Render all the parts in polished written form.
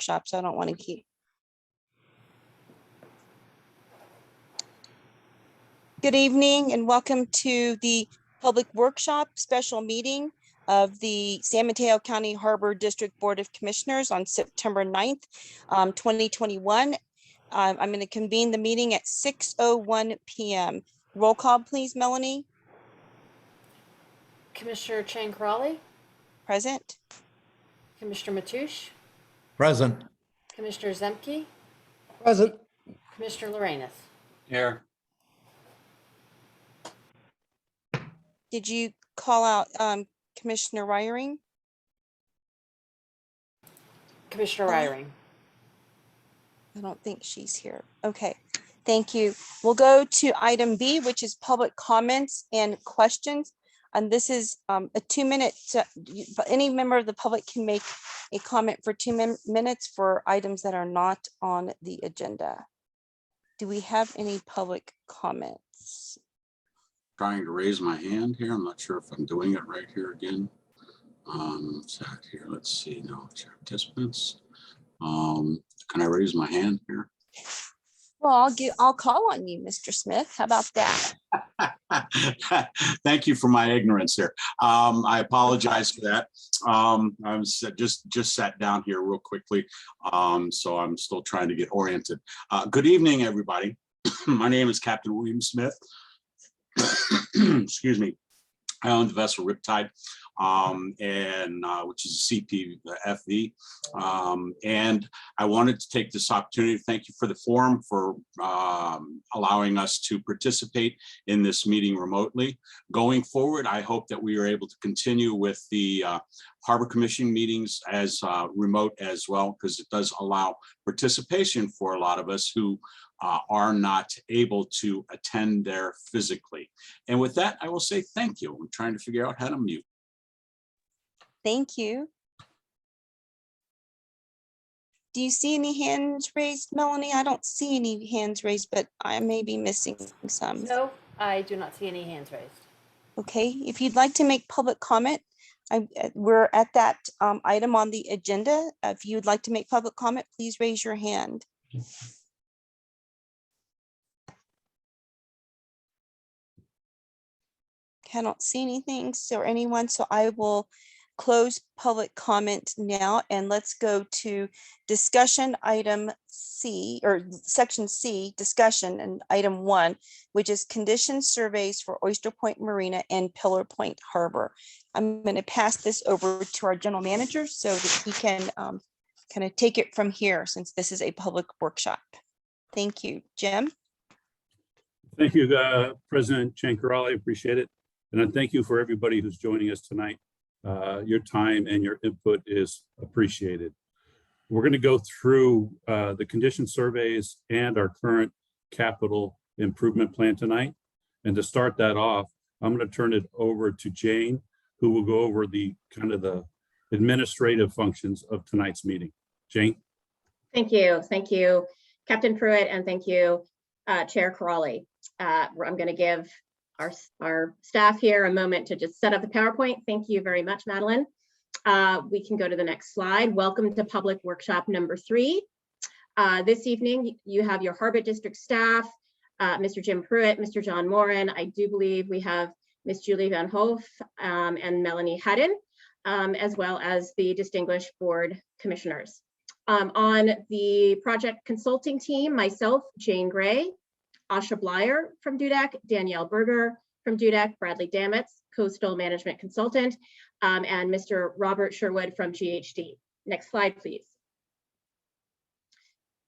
workshop, so I don't want to keep. Good evening and welcome to the public workshop special meeting of the San Mateo County Harbor District Board of Commissioners on September 9th, 2021. I'm going to convene the meeting at 6:01 p.m. Roll call, please, Melanie. Commissioner Chang-Crawley. Present. Commissioner Mateusz. Present. Commissioner Zemke. Present. Commissioner Lorenz. Here. Did you call out Commissioner Ryring? Commissioner Ryring. I don't think she's here. Okay, thank you. We'll go to item B, which is public comments and questions. And this is a 2-minute, any member of the public can make a comment for 2 minutes for items that are not on the agenda. Do we have any public comments? Trying to raise my hand here. I'm not sure if I'm doing it right here again. Chat here. Let's see. No, chat participants. Can I raise my hand here? Well, I'll call on you, Mr. Smith. How about that? Thank you for my ignorance here. I apologize for that. I was just sat down here real quickly, so I'm still trying to get oriented. Good evening, everybody. My name is Captain William Smith. Excuse me. I own the vessel Riptide, which is a CPFV. And I wanted to take this opportunity to thank you for the forum for allowing us to participate in this meeting remotely. Going forward, I hope that we are able to continue with the Harbor Commission meetings as remote as well, because it does allow participation for a lot of us who are not able to attend there physically. And with that, I will say thank you. I'm trying to figure out how to mute. Thank you. Do you see any hands raised, Melanie? I don't see any hands raised, but I may be missing some. No, I do not see any hands raised. Okay, if you'd like to make public comment, we're at that item on the agenda. If you'd like to make public comment, please raise your hand. I don't see anything, so anyone, so I will close public comment now, and let's go to discussion item C, or section C, discussion, and item 1, which is condition surveys for Oyster Point Marina and Pillar Point Harbor. I'm going to pass this over to our general manager so that he can kind of take it from here, since this is a public workshop. Thank you. Jim? Thank you, President Chang-Crawley. Appreciate it. And I thank you for everybody who's joining us tonight. Your time and your input is appreciated. We're going to go through the condition surveys and our current capital improvement plan tonight. And to start that off, I'm going to turn it over to Jane, who will go over the kind of the administrative functions of tonight's meeting. Jane. Thank you, Captain Pruitt, and thank you, Chair Crawley. I'm going to give our staff here a moment to just set up the PowerPoint. Thank you very much, Madeline. We can go to the next slide. Welcome to public workshop number 3. This evening, you have your Harbor District staff, Mr. Jim Pruitt, Mr. John Moran. I do believe we have Ms. Julie Van Hoof and Melanie Haddon, as well as the distinguished board commissioners. On the project consulting team, myself, Jane Gray, Asha Blyer from DUDEC, Danielle Berger from DUDEC, Bradley Damitz, Coastal Management Consultant, and Mr. Robert Sherwood from GHD. Next slide, please.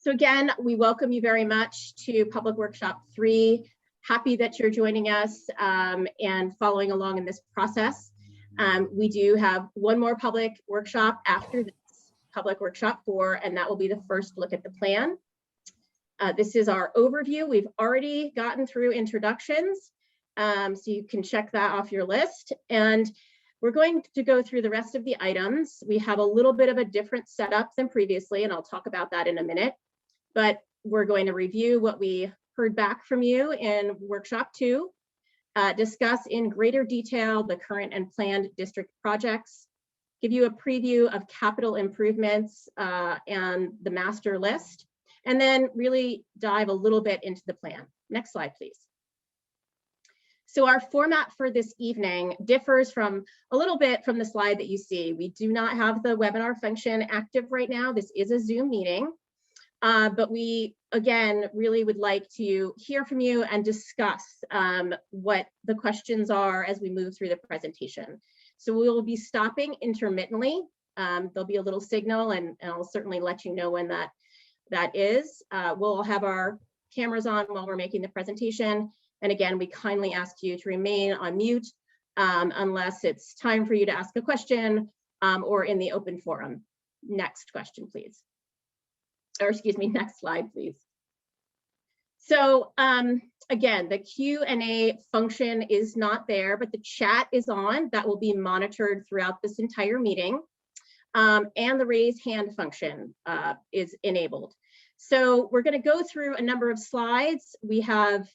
So again, we welcome you very much to Public Workshop 3. Happy that you're joining us and following along in this process. We do have one more public workshop after this, Public Workshop 4, and that will be the first look at the plan. This is our overview. We've already gotten through introductions, so you can check that off your list. And we're going to go through the rest of the items. We have a little bit of a different setup than previously, and I'll talk about that in a minute. But we're going to review what we heard back from you in Workshop 2, discuss in greater detail the current and planned district projects, give you a preview of capital improvements and the master list, and then really dive a little bit into the plan. Next slide, please. So our format for this evening differs from a little bit from the slide that you see. We do not have the webinar function active right now. This is a Zoom meeting, but we, again, really would like to hear from you and discuss what the questions are as we move through the presentation. So we will be stopping intermittently. There'll be a little signal, and I'll certainly let you know when that is. We'll have our cameras on while we're making the presentation. And again, we kindly ask you to remain on mute unless it's time for you to ask a question or in the open forum. Next question, please. Or excuse me, next slide, please. So again, the Q&A function is not there, but the chat is on. That will be monitored throughout this entire meeting. And the raise hand function is enabled. So we're going to go through a number of slides. We have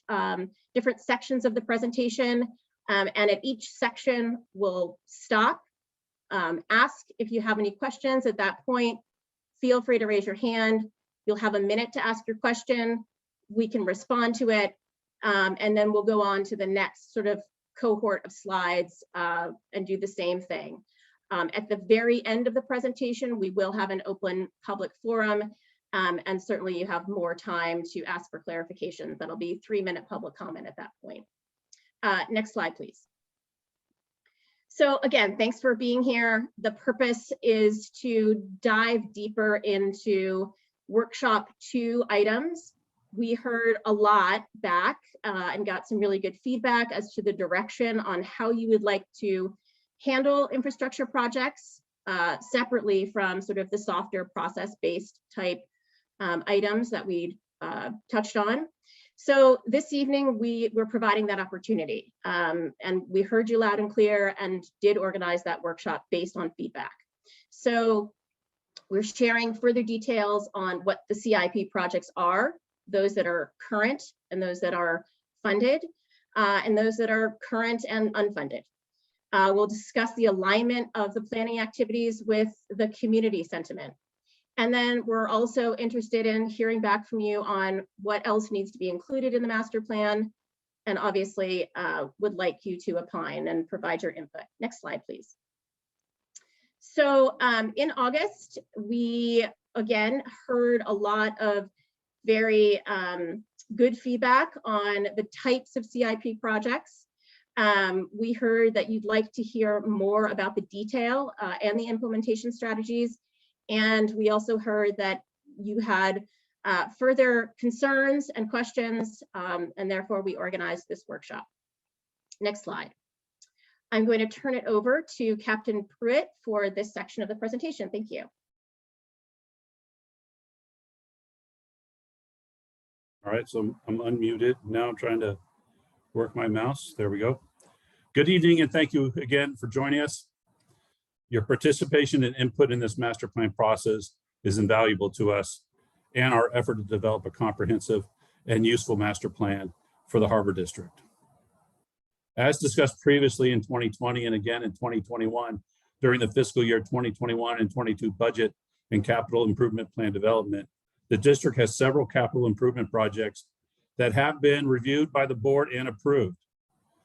different sections of the presentation, and at each section we'll stop, ask if you have any questions. At that point, feel free to raise your hand. You'll have a minute to ask your question. We can respond to it, and then we'll go on to the next sort of cohort of slides and do the same thing. At the very end of the presentation, we will have an open public forum. And certainly you have more time to ask for clarifications. That'll be 3-minute public comment at that point. Next slide, please. So again, thanks for being here. The purpose is to dive deeper into workshop 2 items. We heard a lot back and got some really good feedback as to the direction on how you would like to handle infrastructure projects separately from sort of the softer process-based type items that we touched on. So this evening, we're providing that opportunity. And we heard you loud and clear and did organize that workshop based on feedback. So we're sharing further details on what the CIP projects are, those that are current and those that are funded, and those that are current and unfunded. We'll discuss the alignment of the planning activities with the community sentiment. And then we're also interested in hearing back from you on what else needs to be included in the master plan, and obviously would like you to opine and provide your input. Next slide, please. So in August, we again heard a lot of very good feedback on the types of CIP projects. We heard that you'd like to hear more about the detail and the implementation strategies. And we also heard that you had further concerns and questions, and therefore we organized this workshop. Next slide. I'm going to turn it over to Captain Pruitt for this section of the presentation. Thank you. All right, so I'm unmuted. Now I'm trying to work my mouse. There we go. Good evening, and thank you again for joining us. Your participation and input in this master plan process is invaluable to us and our effort to develop a comprehensive and useful master plan for the Harbor District. As discussed previously in 2020 and again in 2021, during the fiscal year 2021 and 22 budget and capital improvement plan development, the district has several capital improvement projects that have been reviewed by the board and approved.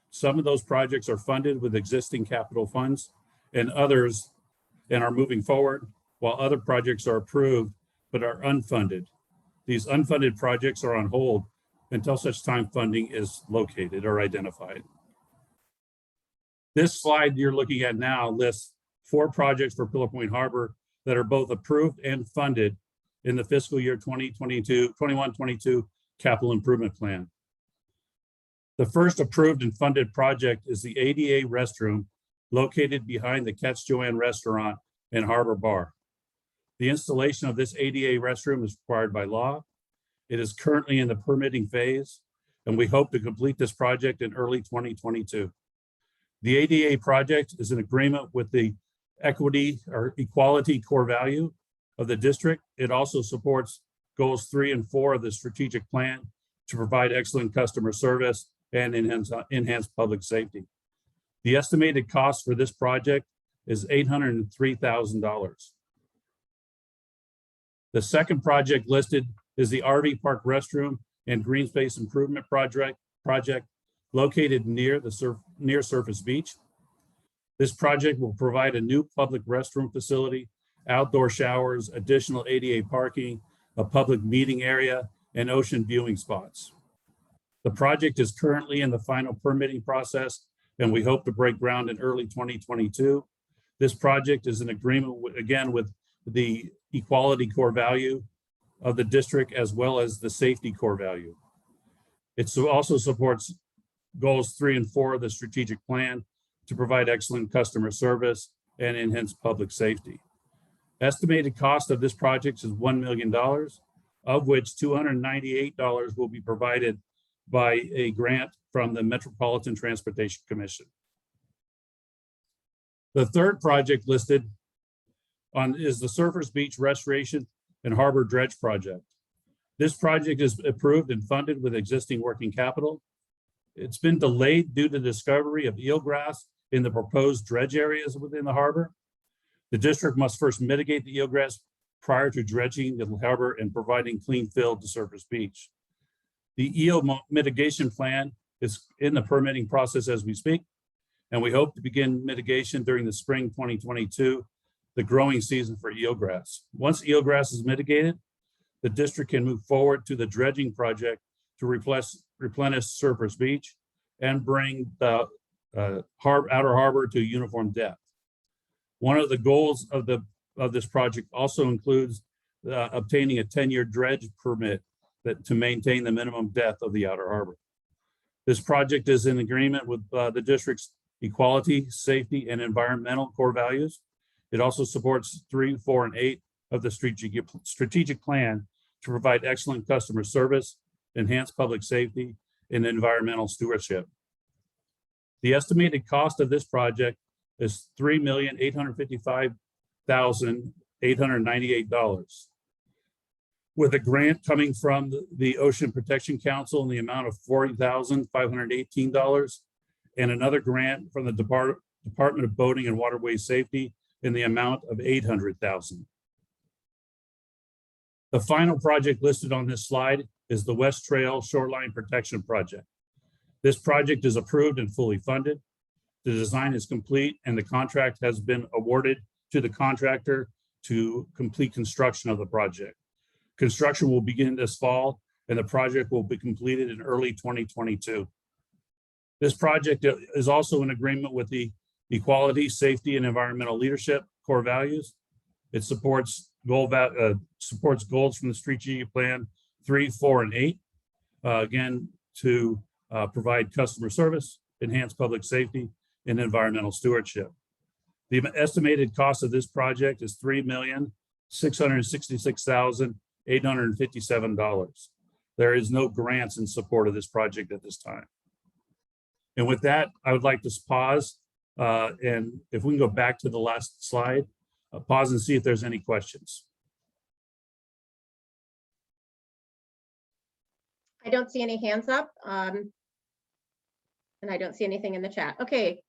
Some of those projects are funded with existing capital funds, and others are moving forward, while other projects are approved but are unfunded. These unfunded projects are on hold until such time funding is located or identified. This slide you're looking at now lists 4 projects for Pillar Point Harbor that are both approved and funded in the fiscal year 21-22 capital improvement plan. The first approved and funded project is the ADA restroom located behind the Catch Joanne restaurant and Harbor Bar. The installation of this ADA restroom is required by law. It is currently in the permitting phase, and we hope to complete this project in early 2022. The ADA project is in agreement with the equity or equality core value of the district. It also supports goals 3 and 4 of the strategic plan to provide excellent customer service and enhance public safety. The estimated cost for this project is $803,000. The second project listed is the RV Park Restroom and Green Space Improvement Project located near the near Surface Beach. This project will provide a new public restroom facility, outdoor showers, additional ADA parking, a public meeting area, and ocean viewing spots. The project is currently in the final permitting process, and we hope to break ground in early 2022. This project is in agreement again with the equality core value of the district as well as the safety core value. It also supports goals 3 and 4 of the strategic plan to provide excellent customer service and enhance public safety. Estimated cost of this project is $1 million, of which $298 will be provided by a grant from the Metropolitan Transportation Commission. The third project listed is the Surfers Beach Restoration and Harbor Dredge Project. This project is approved and funded with existing working capital. It's been delayed due to discovery of eelgrass in the proposed dredge areas within the harbor. The district must first mitigate the eelgrass prior to dredging the harbor and providing clean fill to Surfers Beach. The eel mitigation plan is in the permitting process as we speak, and we hope to begin mitigation during the spring 2022, the growing season for eelgrass. Once eelgrass is mitigated, the district can move forward to the dredging project to replenish Surfers Beach and bring the outer harbor to uniform depth. One of the goals of this project also includes obtaining a 10-year dredge permit to maintain the minimum depth of the outer harbor. This project is in agreement with the district's equality, safety, and environmental core values. It also supports 3, 4, and 8 of the strategic plan to provide excellent customer service, enhance public safety, and environmental stewardship. The estimated cost of this project is $3,855,898, with a grant coming from the Ocean Protection Council in the amount of $40,518, and another grant from the Department of Boating and Waterways Safety in the amount of $800,000. The final project listed on this slide is the West Trail Shoreline Protection Project. This project is approved and fully funded. The design is complete and the contract has been awarded to the contractor to complete construction of the project. Construction will begin this fall and the project will be completed in early 2022. This project is also in agreement with the equality, safety, and environmental leadership core values. It supports goals from the strategic plan 3, 4, and 8, again, to provide customer service, enhance public safety, and environmental stewardship. The estimated cost of this project is $3,666,857. There is no grants in support of this project at this time. And with that, I would like to pause. And if we can go back to the last slide, pause and see if there's any questions. I don't see any hands up. And I don't see anything in the chat. Okay.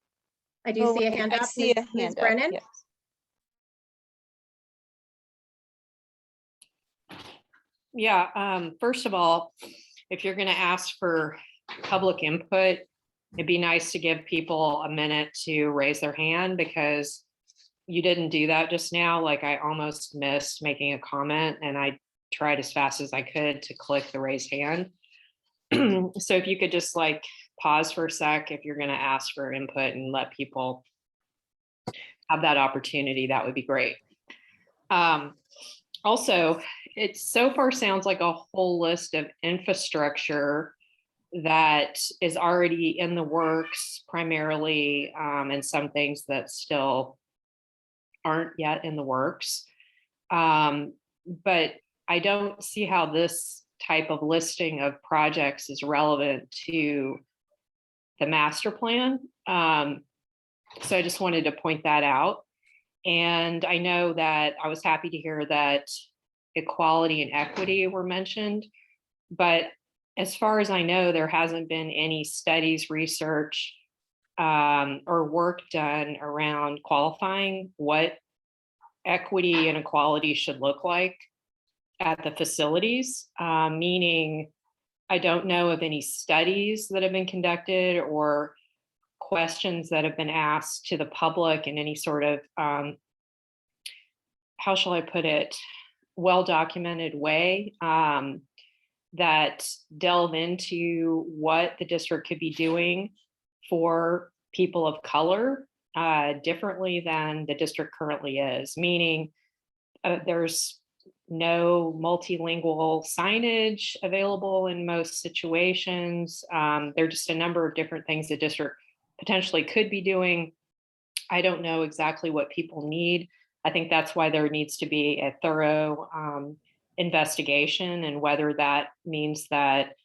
I do see a hand up. I see a Ms. hand up, Brennan? yes. Yeah, first of all, if you're going to ask for public input, it'd be nice to give people a minute to raise their hand because you didn't do that just now. Like I almost missed making a comment and I tried as fast as I could to click the raise hand. So if you could just like pause for a sec if you're going to ask for input and let people have that opportunity, that would be great. Also, it so far sounds like a whole list of infrastructure that is already in the works primarily, and some things that still aren't yet in the works. But I don't see how this type of listing of projects is relevant to the master plan. So I just wanted to point that out. And I know that I was happy to hear that equality and equity were mentioned, but as far as I know, there hasn't been any studies, research or work done around qualifying what equity and equality should look like at the facilities, meaning I don't know of any studies that have been conducted or questions that have been asked to the public in any sort of, how shall I put it, well-documented way that delve into what the district could be doing for people of color differently than the district currly is, meaning there's no multilingual signage available in most situations. There are just a number of different things the district potentially could be doing. I don't know exactly what people need. I think that's why there needs to be a thorough investigation, and whether that means that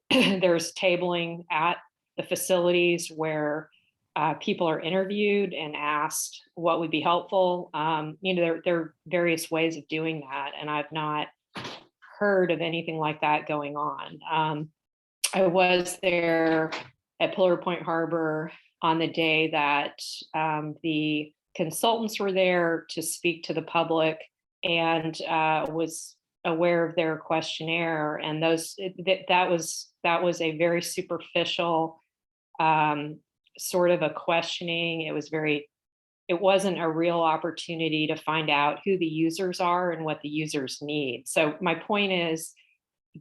there's tabling at the facilities where people are interviewed and asked what would be helpful. There are various ways of doing that, and I've not heard of anything like that going on. I was there at Pillar Point Harbor on the day that the consultants were there to speak to the public, and was aware of their questionnaire, and that was a very superficial sort of a questioning. It wasn't a real opportunity to find out who the users are and what the users need. So my point is,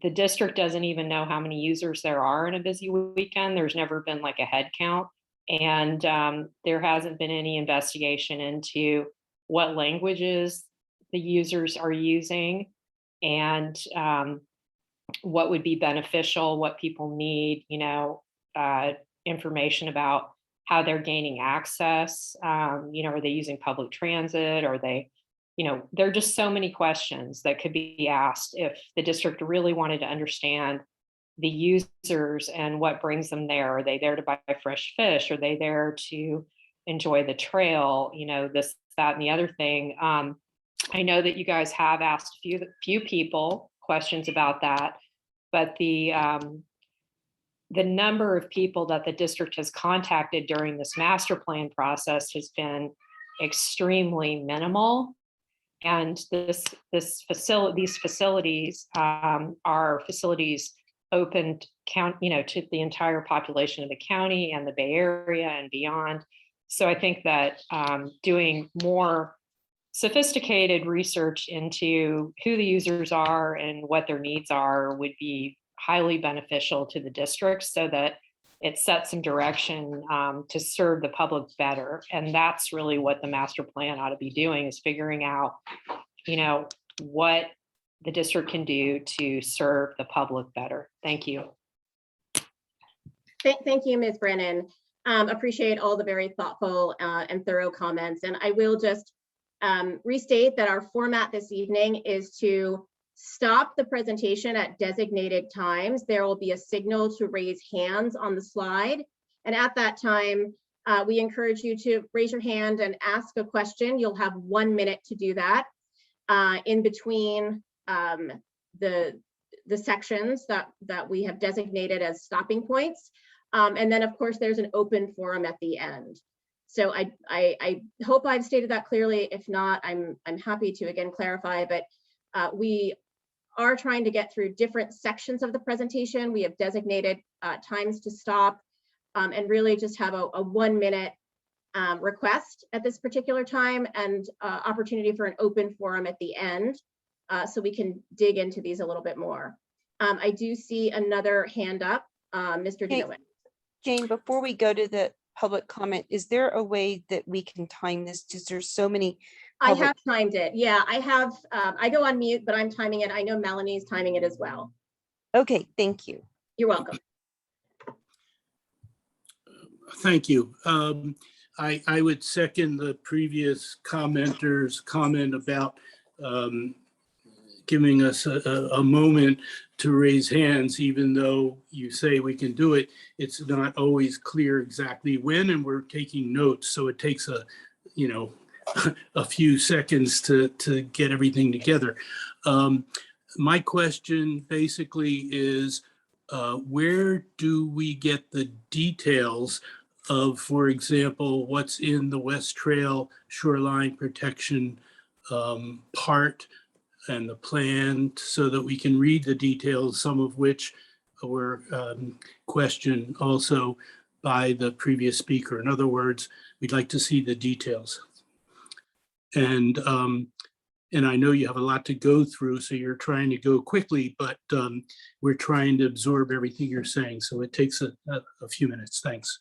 the district doesn't even know how many users there are in a busy weekend. There's never been like a head count. And there hasn't been any investigation into what languages the users are using, and what would be beneficial, what people need, information about how they're gaining access. Are they using public transit? Are they, there are just so many questions that could be asked if the district really wanted to understand the users and what brings them there. Are they there to buy fresh fish? Are they there to enjoy the trail? This, that, and the other thing. I know that you guys have asked a few people questions about that, but the number of people that the district has contacted during this master plan process has been extremely minimal. And these facilities are facilities open to the entire population of the county and the Bay Area and beyond. So I think that doing more sophisticated research into who the users are and what their needs are would be highly beneficial to the district, so that it sets some direction to serve the public better. And that's really what the master plan ought to be doing, is figuring out, what the district can do to serve the public better. Thank you. Thank you, Ms. Brennan. Appreciate all the very thoughtful and thorough comments. And I will just restate that our format this evening is to stop the presentation at designated times. There will be a signal to raise hands on the slide. And at that time, we encourage you to raise your hand and ask a question. You'll have 1 minute to do that in between the sections that we have designated as stopping points. And then, of course, there's an open forum at the end. So I hope I've stated that clearly. If not, I'm happy to again clarify, but we are trying to get through different sections of the presentation. We have designated times to stop and really just have a 1 minute request at this particular time, and opportunity for an open forum at the end so we can dig into these a little bit more. I do see another hand up, Mr. Dinowitz. Jane, before we go to the public comment, is there a way that we can time this? Because there's so many. I have timed it. Yeah, I have. I go on mute, but I'm timing it. I know Melanie's timing it as well. Okay, thank you. You're welcome. Thank you. I would second the previous commenter's comment about giving us a moment to raise hands. Even though you say we can do it, it's not always clear exactly when, and we're taking notes. So it takes a few seconds to get everything together. My question basically is, where do we get the details of, for example, what's in the West Trail shoreline protection part and the plan so that we can read the details, some of which were questioned also by the previous speaker. In other words, we'd like to see the details. And I know you have a lot to go through, so you're trying to go quickly, but we're trying to absorb everything you're saying. So it takes a few minutes. Thanks.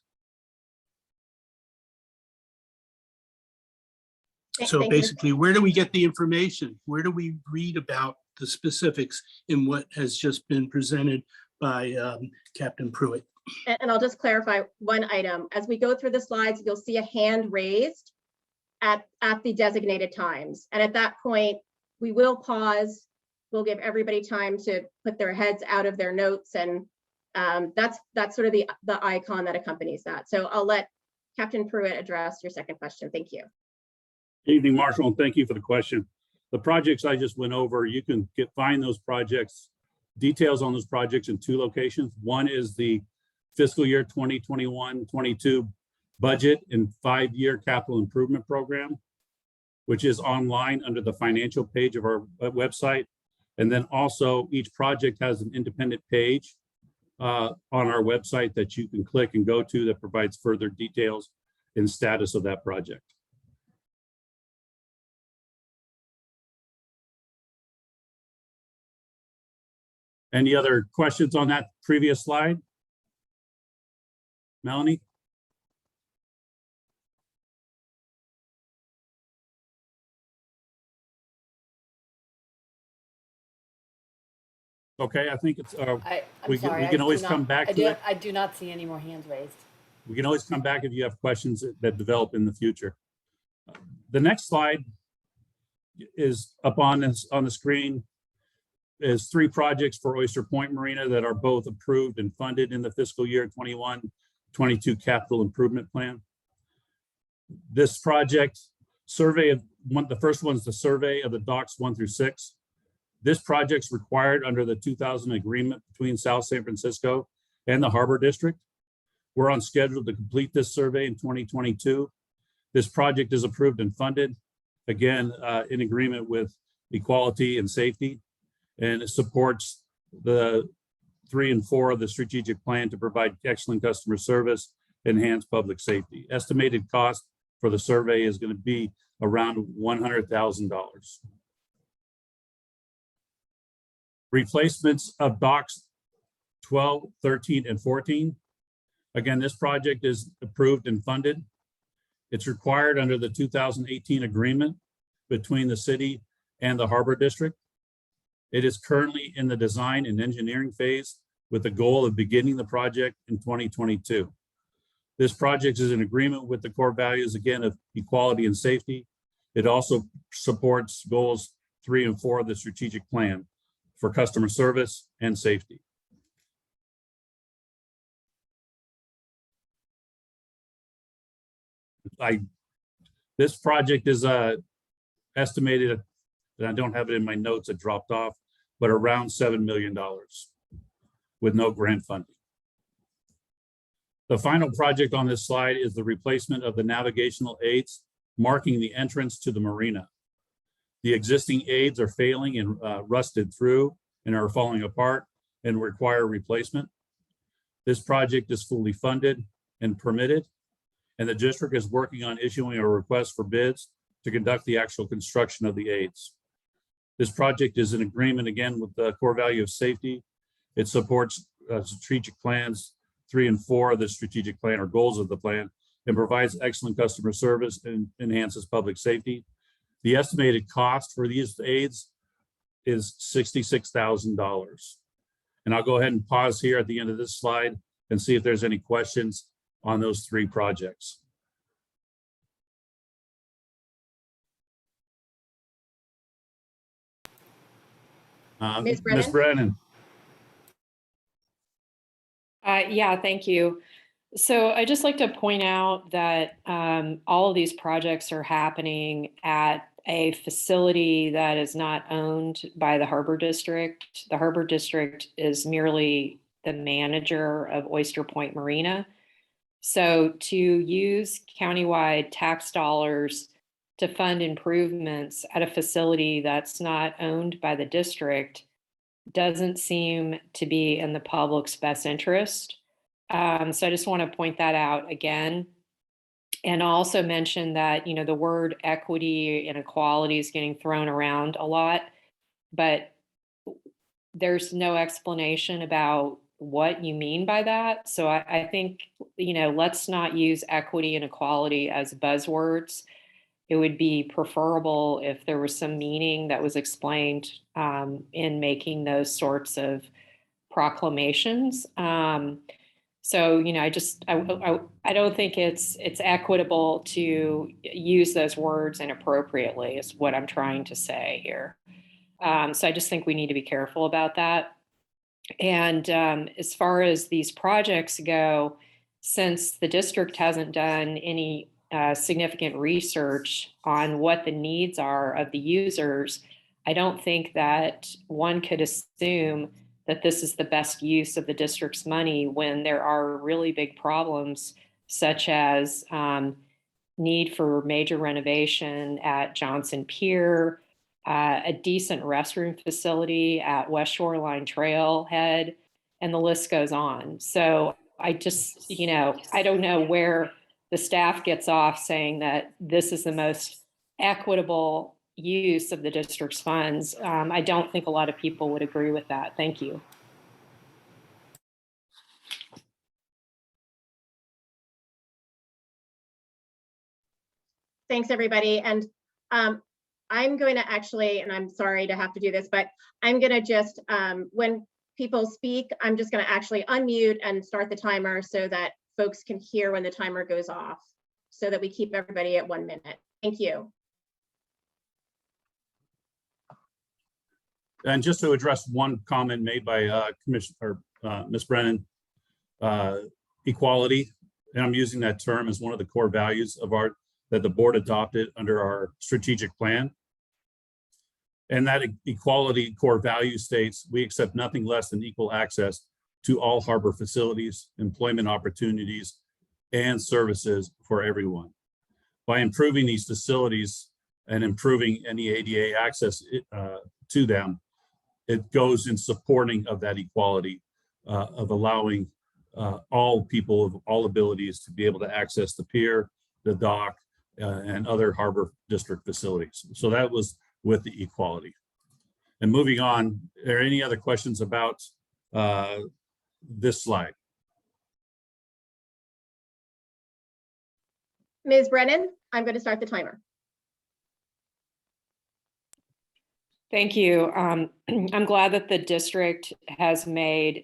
So Thank you. basically, where do we get the information? Where do we read about the specifics in what has just been presented by Captain Pruitt? And I'll just clarify one item. As we go through the slides, you'll see a hand raised at the designated times. And at that point, we will pause. We'll give everybody time to put their heads out of their notes. And that's sort of the icon that accompanies that. So I'll let Captain Pruitt address your second question. Thank you. Good evening, Marshall, and thank you for the question. The projects I just went over, you can find those projects, details on those projects in two locations. One is the fiscal year 2021-22 budget and 5-year capital improvement program, which is online under the financial page of our website. And then also each project has an independent page on our website that you can click and go to that provides further details and status of that project. Any other questions on that previous slide? Melanie? Okay, I think it's, I'm we sorry. can I always do come not- back I to do- it. I do not see any more hands raised. We can always come back if you have questions that develop in the future. The next slide is up on the screen is 3 projects for Oyster Point Marina that are both approved and funded in the fiscal year 21-22 capital improvement plan. This project survey of the first one's the survey of the docks 1 through 6. This project's required under the 2000 agreement between South San Francisco and the Harbor District. We're on schedule to complete this survey in 2022. This project is approved and funded, again, in agreement with equality and safety, and it supports the 3 and 4 of the strategic plan to provide excellent customer service, enhance public safety. Estimated cost for the survey is going to be around $100,000. Replacements of docks 12, 13, and 14. Again, this project is approved and funded. It's required under the 2018 agreement between the city and the Harbor District. It is currently in the design and engineering phase with the goal of beginning the project in 2022. This project is in agreement with the core values, again, of equality and safety. It also supports goals 3 and 4 of the strategic plan for customer service and safety. This project is estimated, and I don't have it in my notes, it dropped off, but around $7 million with no grant funding. The final project on this slide is the replacement of the navigational aids marking the entrance to the marina. The existing aids are failing and rusted through and are falling apart and require replacement. This project is fully funded and permitted, and the district is working on issuing a request for bids to conduct the actual construction of the aids. This project is in agreement again with the core value of safety. It supports strategic plans 3 and 4 of the strategic plan or goals of the plan, and provides excellent customer service and enhances public safety. The estimated cost for these aids is $66,000. And I'll go ahead and pause here at the end of this slide and see if there's any questions on those 3 projects. Ms. Ms. Brennan. Yeah, thank you. So I just like to point out that all of these projects are happening at a facility that is not owned by the Harbor District. The Harbor District is merely the manager of Oyster Point Marina. So to use countywide tax dollars to fund improvements at a facility that's not owned by the district doesn't seem to be in the public's best interest. So I just want to point that out again. And also mention that, you know, the word equity and equality is getting thrown around a lot, but there's no explanation about what you mean by that. So I think, you know, let's not use equity and equality as buzzwords. It would be preferable if there was some meaning that was explained in making those sorts of proclamations. So, you know, I don't think it's equitable to use those words inappropriately is what I'm trying to say here. So I just think we need to be careful about that. And as far as these projects go, since the district hasn't done any significant research on what the needs are of the users, I don't think that one could assume that this is the best use of the district's money when there are really big problems, such as need for major renovation at Johnson Pier, a decent restroom facility at West Shoreline Trailhead, and the list goes on. So I just, you know, I don't know where the staff gets off saying that this is the most equitable use of the district's funds. I don't think a lot of people would agree with that. Thank you. Thanks, everybody. And I'm going to actually, and I'm sorry to have to do this, but I'm going to just, when people speak, I'm just going to actually unmute and start the timer so that folks can hear when the timer goes off, so that we keep everybody at 1 minute. Thank you. And just to address one comment made by Commissioner Ms. Brennan, equality, and I'm using that term as one of the core values of that the board adopted under our strategic plan. And that equality core value states, we accept nothing less than equal access to all harbor facilities, employment opportunities, and services for everyone. By improving these facilities and improving any ADA access to them, it goes in supporting of that equality of allowing all people of all abilities to be able to access the pier, the dock, and other harbor district facilities. So that was with the equality. And moving on, are there any other questions about this slide? Ms. Brennan, I'm going to start the timer. Thank you. I'm glad that the district has made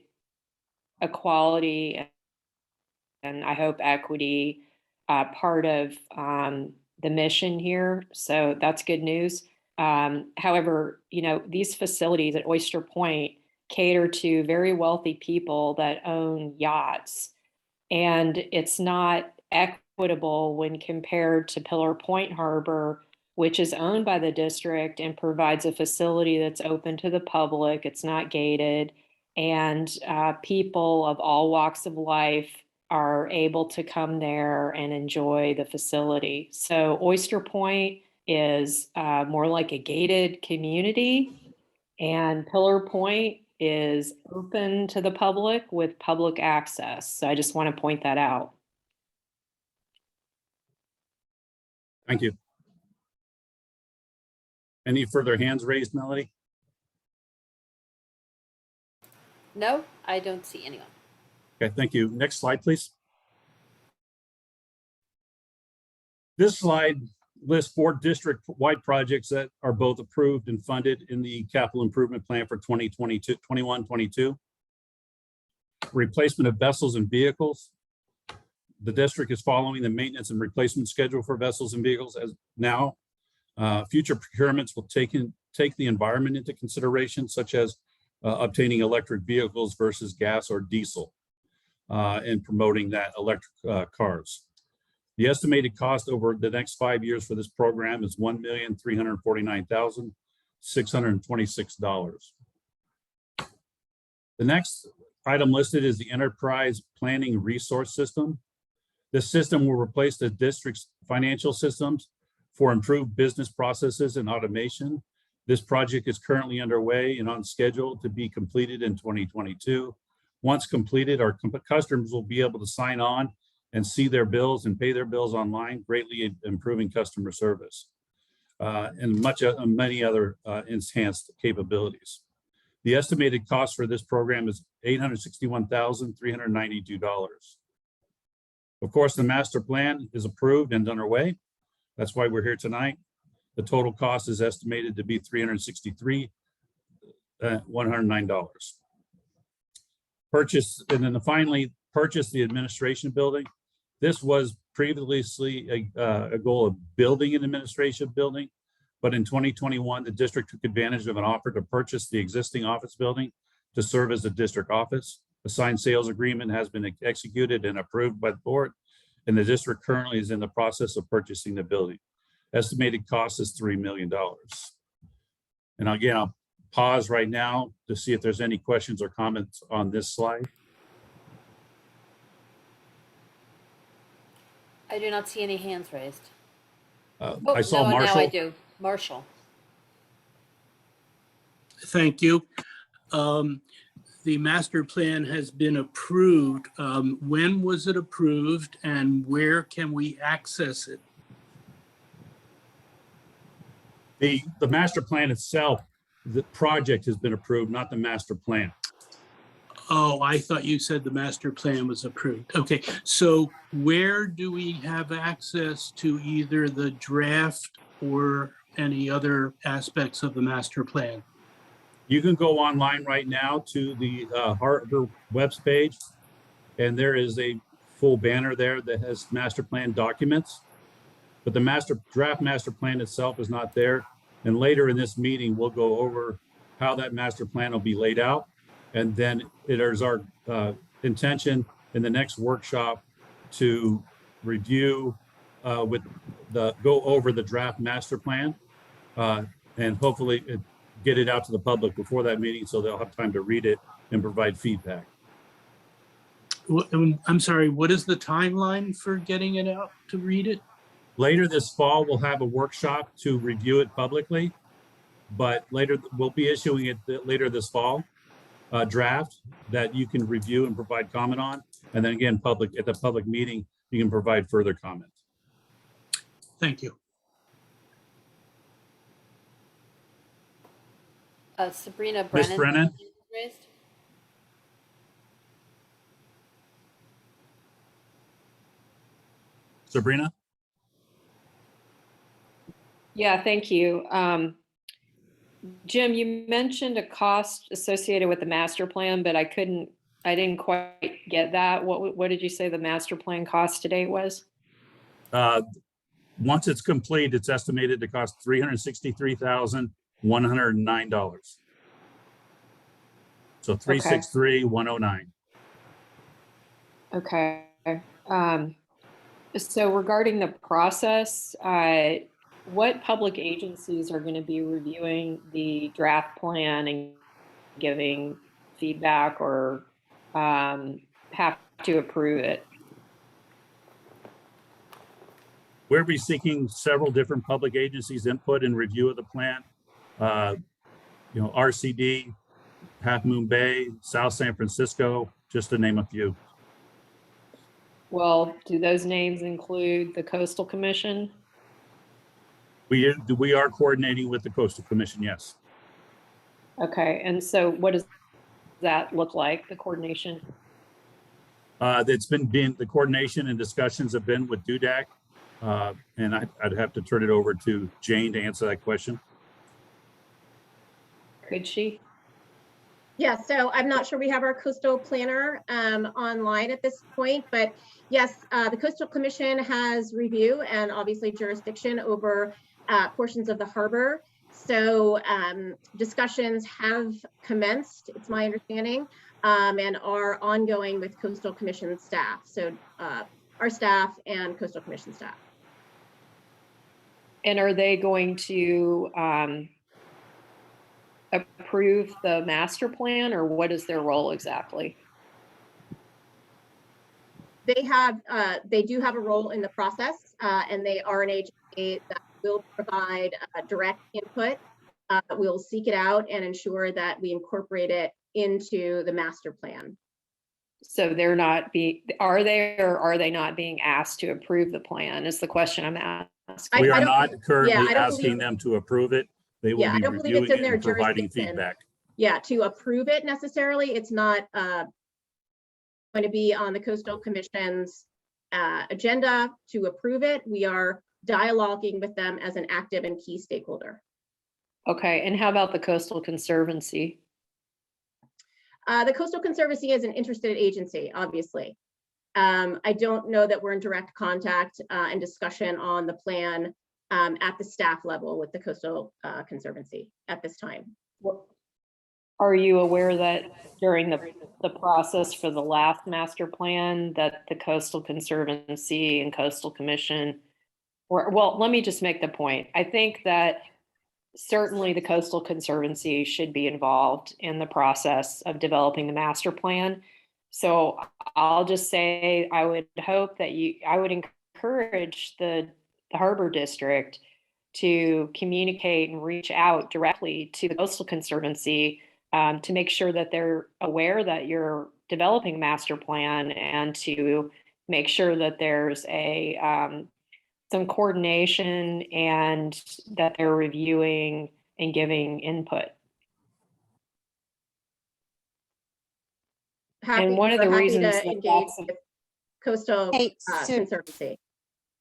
equality and I hope equity part of the mission here. So that's good news. However, you know, these facilities at Oyster Point cater to very wealthy people that own yachts. And it's not equitable when compared to Pillar Point Harbor, which is owned by the district and provides a facility that's open to the public. It's not gated. And people of all walks of life are able to come there and enjoy the facility. So Oyster Point is more like a gated community, and Pillar Point is open to the public with public access. So I just want to point that out. Thank you. Any further hands raised, Melody? No, I don't see anyone. Okay, thank you. Next slide, please. This slide lists 4 district-wide projects that are both approved and funded in the capital improvement plan for 2021-22. Replacement of vessels and vehicles. The district is following the maintenance and replacement schedule for vessels and vehicles as now. Future procurements will take the environment into consideration, such as obtaining electric vehicles versus gas or diesel, and promoting that electric cars. The estimated cost over the next 5 years for this program is $1,349,626. The next item listed is the Enterprise Planning Resource System. This system will replace the district's financial systems for improved business processes and automation. This project is currently underway and on schedule to be completed in 2022. Once completed, our customers will be able to sign on and see their bills and pay their bills online, greatly improving customer service and many other enhanced capabilities. The estimated cost for this program is $861,392. Of course, the master plan is approved and underway. That's why we're here tonight. The total cost is estimated to be $363,109. Purchase, and then finally, purchase the administration building. This was previously a goal of building an administration building, but in 2021, the district took advantage of an offer to purchase the existing office building to serve as a district office. A signed sales agreement has been executed and approved by the board, and the district currently is in the process of purchasing the building. Estimated cost is $3 million. And again, I'll pause right now to see if there's any questions or comments on this slide. I do not see any hands raised. I saw no, now I Marshall. do. Marshall. Thank you. The master plan has been approved. When was it approved and where can we access it? The master plan itself, the project has been approved, not the master plan. Oh, I thought you said the master plan was approved. Okay, so where do we have access to either the draft or any other aspects of the master plan? You can go online right now to the Harbor web page, and there is a full banner there that has master plan documents. But the draft master plan itself is not there. And later in this meeting, we'll go over how that master plan will be laid out. And then it is our intention in the next workshop to review go over the draft master plan and hopefully get it out to the public before that meeting so they'll have time to read it and provide feedback. I'm sorry, what is the timeline for getting it out to read it? Later this fall, we'll have a workshop to review it publicly, but later we'll be issuing it later this fall, draft that you can review and provide comment on. And then again, at the public meeting, you can provide further comment. Thank you. Sabrina Ms. Brennan. Brennan? Raised. Sabrina? Yeah, thank you. Jim, you mentioned a cost associated with the master plan, but I didn't quite get that. What did you say the master plan cost to date was? Once it's complete, it's estimated to cost $363,109. So 363,109. Okay. So regarding the process, what public agencies are going to be reviewing the draft plan and giving feedback or have to approve it? We'll be seeking several different public agencies' input and review of the plan. RCD, Half Moon Bay, South San Francisco, just to name a few. Well, do those names include the Coastal Commission? We are coordinating with the Coastal Commission, yes. Okay, and so what does that look like, the coordination? The coordination and discussions have been with DUDAC. And I'd have to turn it over to Jane to answer that question. Could she? Yeah, so I'm not sure we have our coastal planner online at this point, but yes, the Coastal Commission has review and obviously jurisdiction over portions of the harbor. So discussions have commenced, it's my understanding, and are ongoing with Coastal Commission staff. So our staff and Coastal Commission staff. And are they going to approve the master plan, or what is their role exactly? they do have a role in the process, and they are an agency that will provide direct input. We'll seek it out and ensure that we incorporate it into the master plan. So they're not being, are they or are they not being asked to approve the plan is the question I'm asking. We I are don't not currently I don't asking believe- them to approve it. They will Yeah, I be don't believe it's reviewing in it their and providing jurisdiction. feedback. Yeah, to approve it necessarily, it's not going to be on the Coastal Commission's agenda to approve it. We are dialoguing with them as an active and key stakeholder. Okay, and how about the Coastal Conservancy? The Coastal Conservancy is an interested agency, obviously. I don't know that we're in direct contact and discussion on the plan at the staff level with the Coastal Conservancy at this time. Are you aware that during the process for the last master plan that the Coastal Conservancy and Coastal Commission, or, well, let me just make the point. I think that certainly the Coastal Conservancy should be involved in the process of developing the master plan. So I'll just say, I would hope that I would encourage the Harbor District to communicate and reach out directly to the Coastal Conservancy to make sure that they're aware that you're developing a master plan and to make sure that there's some coordination and that they're reviewing and giving input. And one of the We're happy reasons to that engage that's- with Coastal Hey, so Conservancy.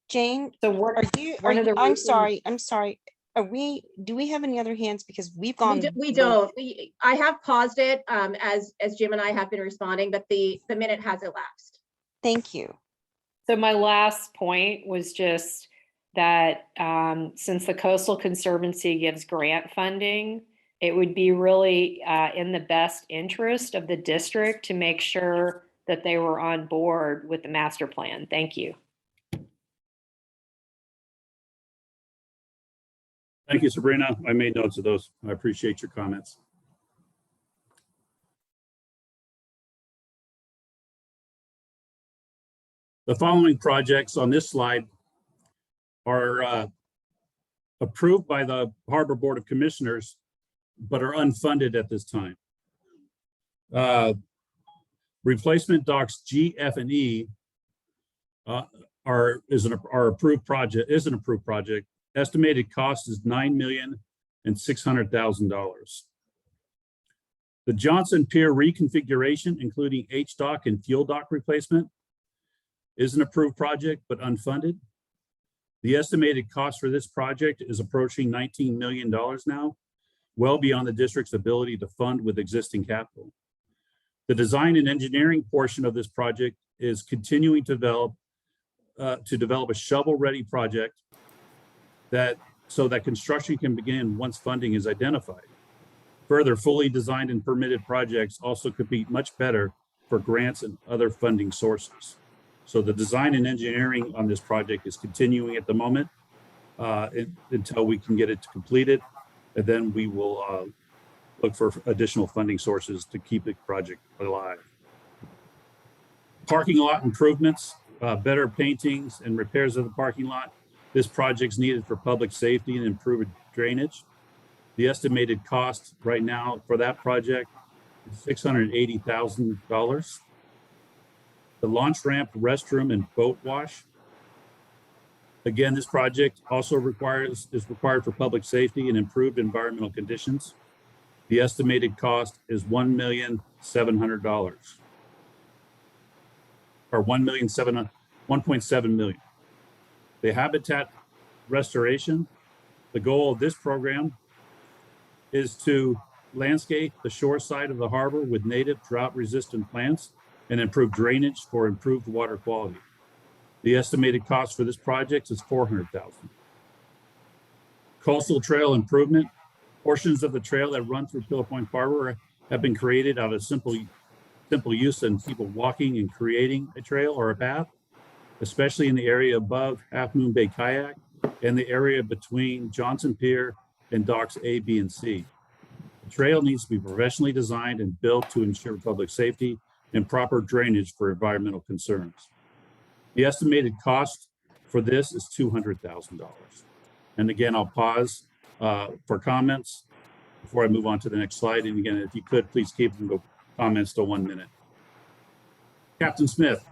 Jane, So what are you, one of the I'm reasons- sorry. Do we have any other hands? Because we've We gone. don't. I have paused it as Jim and I have been responding, but the minute has elapsed. Thank you. So my last point was just that since the Coastal Conservancy gives grant funding, it would be really in the best interest of the district to make sure that they were on board with the master plan. Thank you. Thank you, Sabrina. I made notes of those. I appreciate your comments. The following projects on this slide are approved by the Harbor Board of Commissioners, but are unfunded at this time. Replacement docks G, F, and E are an approved project. Estimated cost is $9,600,000. The Johnson Pier reconfiguration, including H dock and fuel dock replacement, is an approved project but unfunded. The estimated cost for this project is approaching $19 million now, well beyond the district's ability to fund with existing capital. The design and engineering portion of this project is continuing to develop a shovel-ready project so that construction can begin once funding is identified. Further, fully designed and permitted projects also compete much better for grants and other funding sources. So the design and engineering on this project is continuing at the moment until we can get it completed, and then we will look for additional funding sources to keep the project alive. Parking lot improvements, better paintings and repairs of the parking lot. This project's needed for public safety and improved drainage. The estimated cost right now for that project is $680,000. The launch ramp, restroom, and boat wash. Again, this project also is required for public safety and improved environmental conditions. The estimated cost is $1,700,000 or $1.7 million. The habitat restoration, the goal of this program is to landscape the shore side of the harbor with native drought-resistant plants and improve drainage for improved water quality. The estimated cost for this project is $400,000. Coastal trail improvement. Portions of the trail that run through Pillow Point Harbor have been created out of simple use and people walking and creating a trail or a path, especially in the area above Half Moon Bay Kayak and the area between Johnson Pier and docks A, B, and C. The trail needs to be professionally designed and built to ensure public safety and proper drainage for environmental concerns. The estimated cost for this is $200,000. And again, I'll pause for comments before I move on to the next slide. And again, if you could, please keep the comments to 1 minute. Captain Smith.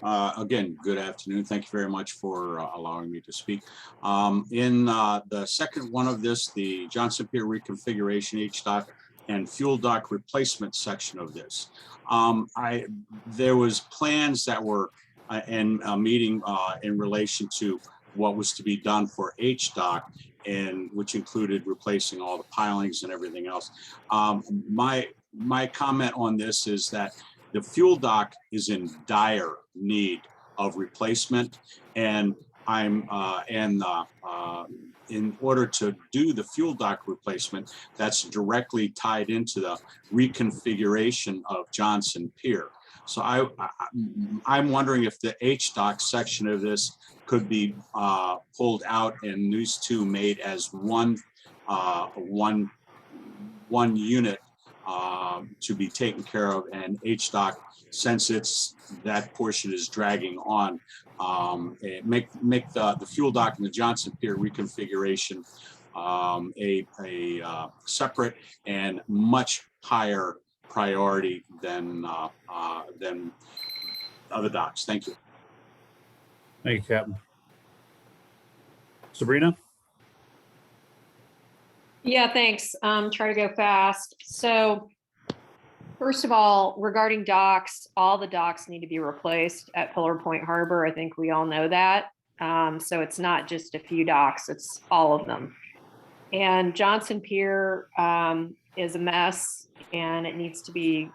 Again, good afternoon. Thank you very much for allowing me to speak. In the second one of this, the Johnson Pier reconfiguration HDOC and fuel dock replacement section of this, there was plans that were in a meeting in relation to what was to be done for HDOC, and which included replacing all the pilings and everything else. My comment on this is that the fuel dock is in dire need of replacement, and in order to do the fuel dock replacement, that's directly tied into the reconfiguration of Johnson Pier. So I'm wondering if the HDOC section of this could be pulled out and these two made as one unit to be taken care of, and HDOC, since that portion is dragging on, make the fuel dock and the Johnson Pier reconfiguration a separate and much higher priority than other docks. Thank you. Thank you, Captain. Sabrina? Yeah, thanks. Try to go fast. So first of all, regarding docks, all the docks need to be replaced at Pillar Point Harbor. I think we all know that. So it's not just a few docks, it's all of them. And Johnson Pier is a mess and it needs to be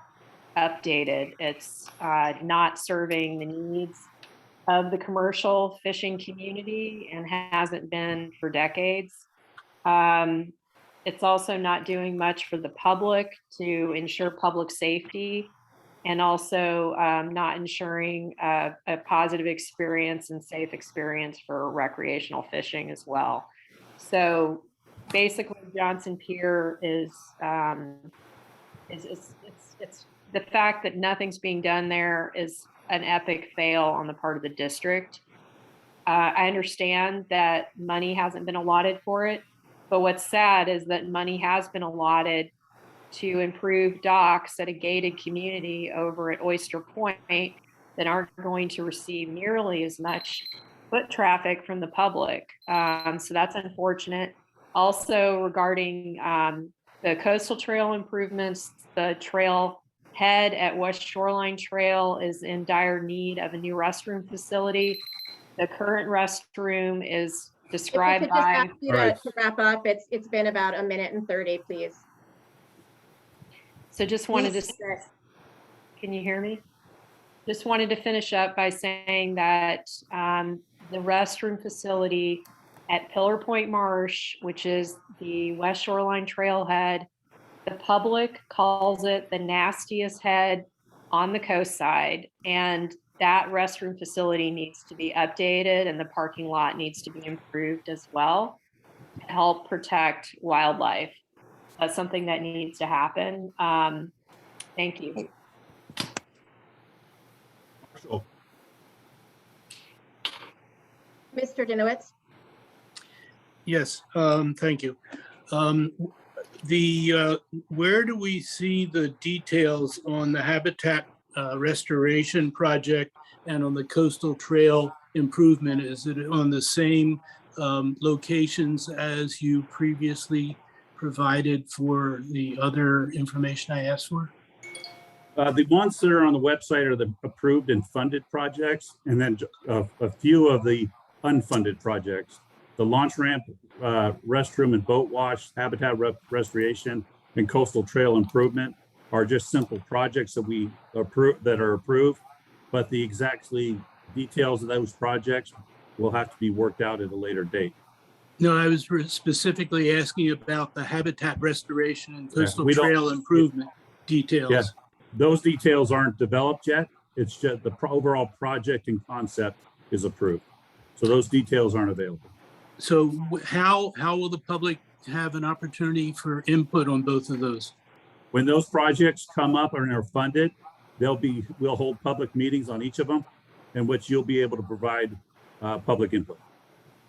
updated. It's not serving the needs of the commercial fishing community and hasn't been for decades. It's also not doing much for the public to ensure public safety, and also not ensuring a positive experience and safe experience for recreational fishing as well. So basically, Johnson Pier is it's the fact that nothing's being done there is an epic fail on the part of the district. I understand that money hasn't been allotted for it, but what's sad is that money has been allotted to improve docks at a gated community over at Oyster Point that aren't going to receive nearly as much foot traffic from the public. So that's unfortunate. Also regarding the coastal trail improvements, the trail head at West Shoreline Trail is in dire need of a new restroom facility. The current restroom is described If we could just by. ask you to wrap up, it's been about 1:30, please. So just wanted to say, can you hear me? Just wanted to finish up by saying that the restroom facility at Pillar Point Marsh, which is the West Shoreline Trailhead, the public calls it the nastiest head on the coast side. And that restroom facility needs to be updated and the parking lot needs to be improved as well to help protect wildlife. That's something that needs to happen. Thank you. Mr. Dinowitz? Yes, thank you. Where do we see the details on the habitat restoration project and on the coastal trail improvement? Is it on the same locations as you previously provided for the other information I asked for? The ones that are on the website are the approved and funded projects, and then a few of the unfunded projects. The launch ramp, restroom and boat wash, habitat restoration, and coastal trail improvement are just simple projects that we approve, that are approved, but the exactly details of those projects will have to be worked out at a later date. No, I was specifically asking about the habitat restoration and coastal we don't- trail improvement details. Yeah, those details aren't developed yet. It's just the overall project and concept is approved. So those details aren't available. So how will the public have an opportunity for input on both of those? When those projects come up and are funded, we'll hold public meetings on each of them in which you'll be able to provide public input.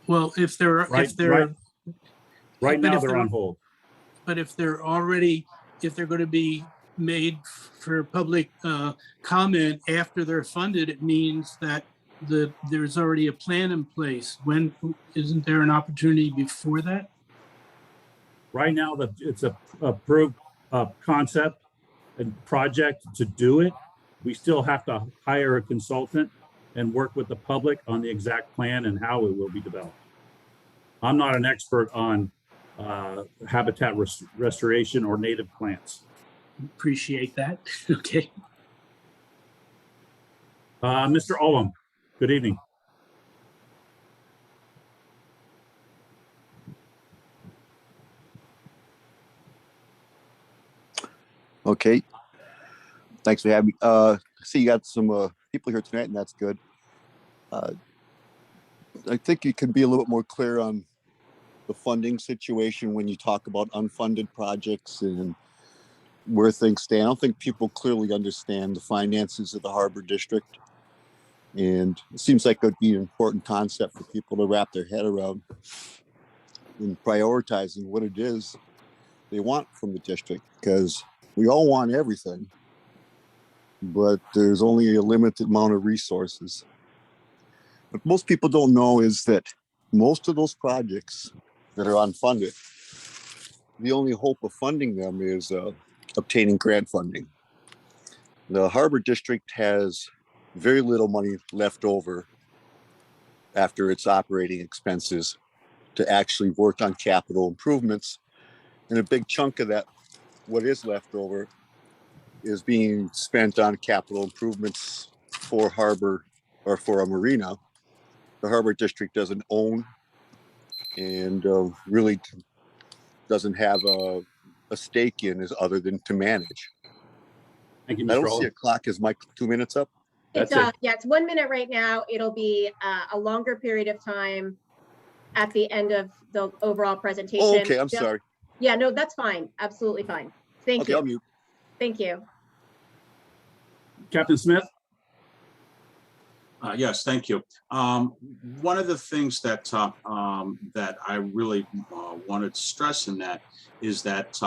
Well, if they're, Right, if they're, right. Right But now, if they're they're- on hold. but if they're already, if they're going to be made for public comment after they're funded, it means that there's already a plan in place. When, isn't there an opportunity before that? Right now, it's a approved concept and project to do it. We still have to hire a consultant and work with the public on the exact plan and how it will be developed. I'm not an expert on habitat restoration or native plants. Appreciate that. Okay. Mr. Olam, good evening. Okay, thanks for having me. See, you got some people here tonight, and that's good. I think you can be a little bit more clear on the funding situation when you talk about unfunded projects and where things stand. I don't think people clearly understand the finances of the Harbor District. And it seems like it would be an important concept for people to wrap their head around in prioritizing what it is they want from the district, because we all want everything, but there's only a limited amount of resources. What most people don't know is that most of those projects that are unfunded, the only hope of funding them is obtaining grant funding. The Harbor District has very little money left over after its operating expenses to actually work on capital improvements. And a big chunk of that, what is left over, is being spent on capital improvements for harbor or for a marina. The Harbor District doesn't own and really doesn't have a stake in as other than to manage. Thank you, I Mr. don't see a Olam. clock. Is my 2 minutes up? It's, That's it. yeah, it's 1 minute right now. It'll be a longer period of time at the end of the overall presentation. Oh, okay, I'm Just- sorry. Yeah, no, that's fine. Absolutely fine. Thank Okay, I'll you. mute. Thank you. Captain Smith? Yes, thank you. One of the things that that I really wanted to stress in that is that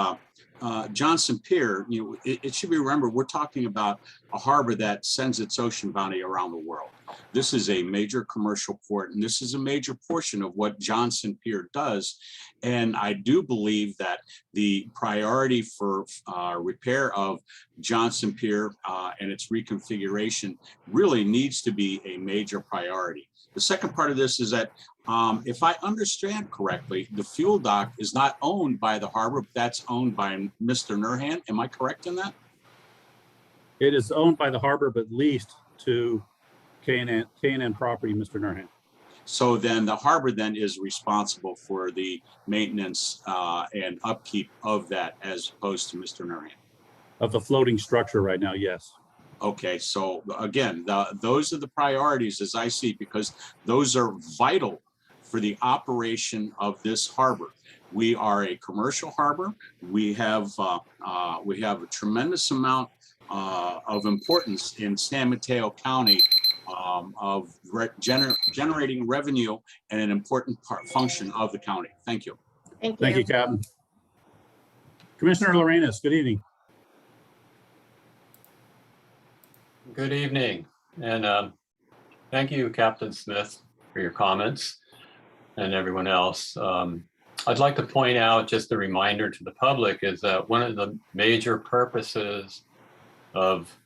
Johnson Pier, you know, it should be remembered, we're talking about a harbor that sends its ocean bounty around the world. This is a major commercial port, and this is a major portion of what Johnson Pier does. And I do believe that the priority for repair of Johnson Pier and its reconfiguration really needs to be a major priority. The second part of this is that if I understand correctly, the fuel dock is not owned by the harbor, that's owned by Mr. Nurhan. Am I correct in that? It is owned by the harbor, but leased to K&N Property, Mr. Nurhan. So then the harbor then is responsible for the maintenance and upkeep of that as opposed to Mr. Nurhan. Of the floating structure right now, yes. Okay, so again, those are the priorities as I see, because those are vital for the operation of this harbor. We are a commercial harbor. We have a tremendous amount of importance in San Mateo County of generating revenue and an important function of the county. Thank you. Thank you. Thank you, Captain. Commissioner Lorenas, good evening. Good evening, and thank you, Captain Smith, for your comments and everyone else. I'd like to point out, just a reminder to the public, is that one of the major purposes of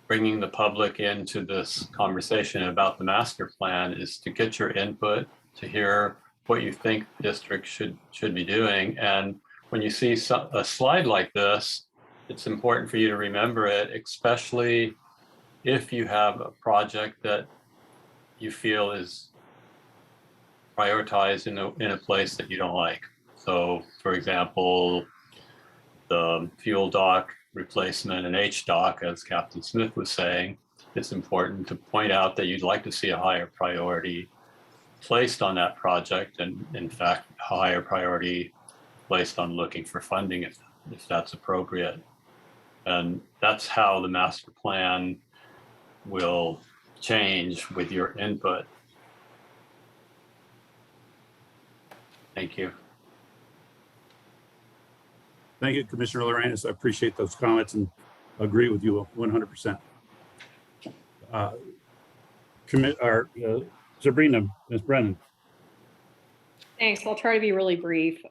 bringing the public into this conversation about the master plan is to get your input, to hear what you think the district should be doing. And when you see a slide like this, it's important for you to remember it, especially if you have a project that you feel is prioritized in a place that you don't like. So, for example, the fuel dock replacement and H dock, as Captain Smith was saying, it's important to point out that you'd like to see a higher priority placed on that project, and in fact, a higher priority placed on looking for funding if that's appropriate. And that's how the master plan will change with your input. Thank you. Thank you, Commissioner Lorenz. I appreciate those comments and agree with you 100%. Sabrina, Ms. Brennan. Thanks. I'll try to be really brief.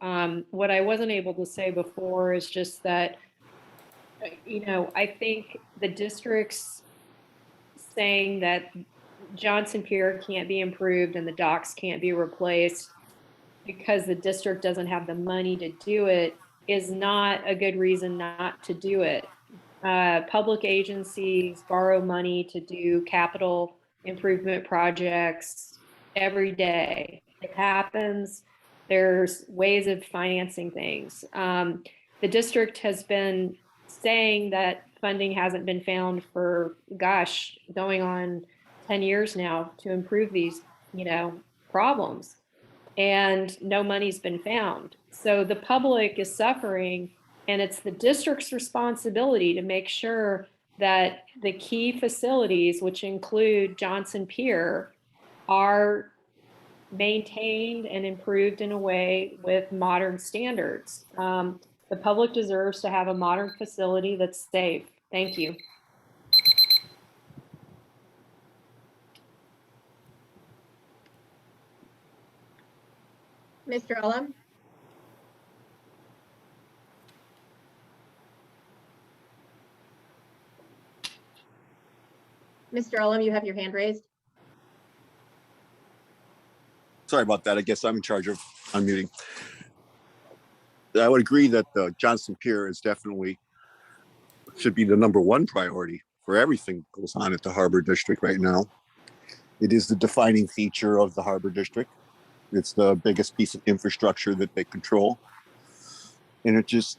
What I wasn't able to say before is just that, I think the district's saying that Johnson Pier can't be improved and the docks can't be replaced because the district doesn't have the money to do it is not a good reason not to do it. Public agencies borrow money to do capital improvement projects every day. It happens. There's ways of financing things. The district has been saying that funding hasn't been found for, going on 10 years now to improve these, problems. And no money's been found. So the public is suffering, and it's the district's responsibility to make sure that the key facilities, which include Johnson Pier, are maintained and improved in a way with modern standards. The public deserves to have a modern facility that's safe. Thank you. Mr. Ullum? Mr. Ullum, you have your hand raised. Sorry about that. I guess I'm in charge of unmuting. I would agree that the Johnson Pier is definitely should be the #1 priority for everything that goes on at the Harbor District right now. It is the defining feature of the Harbor District. It's the biggest piece of infrastructure that they control. And it just,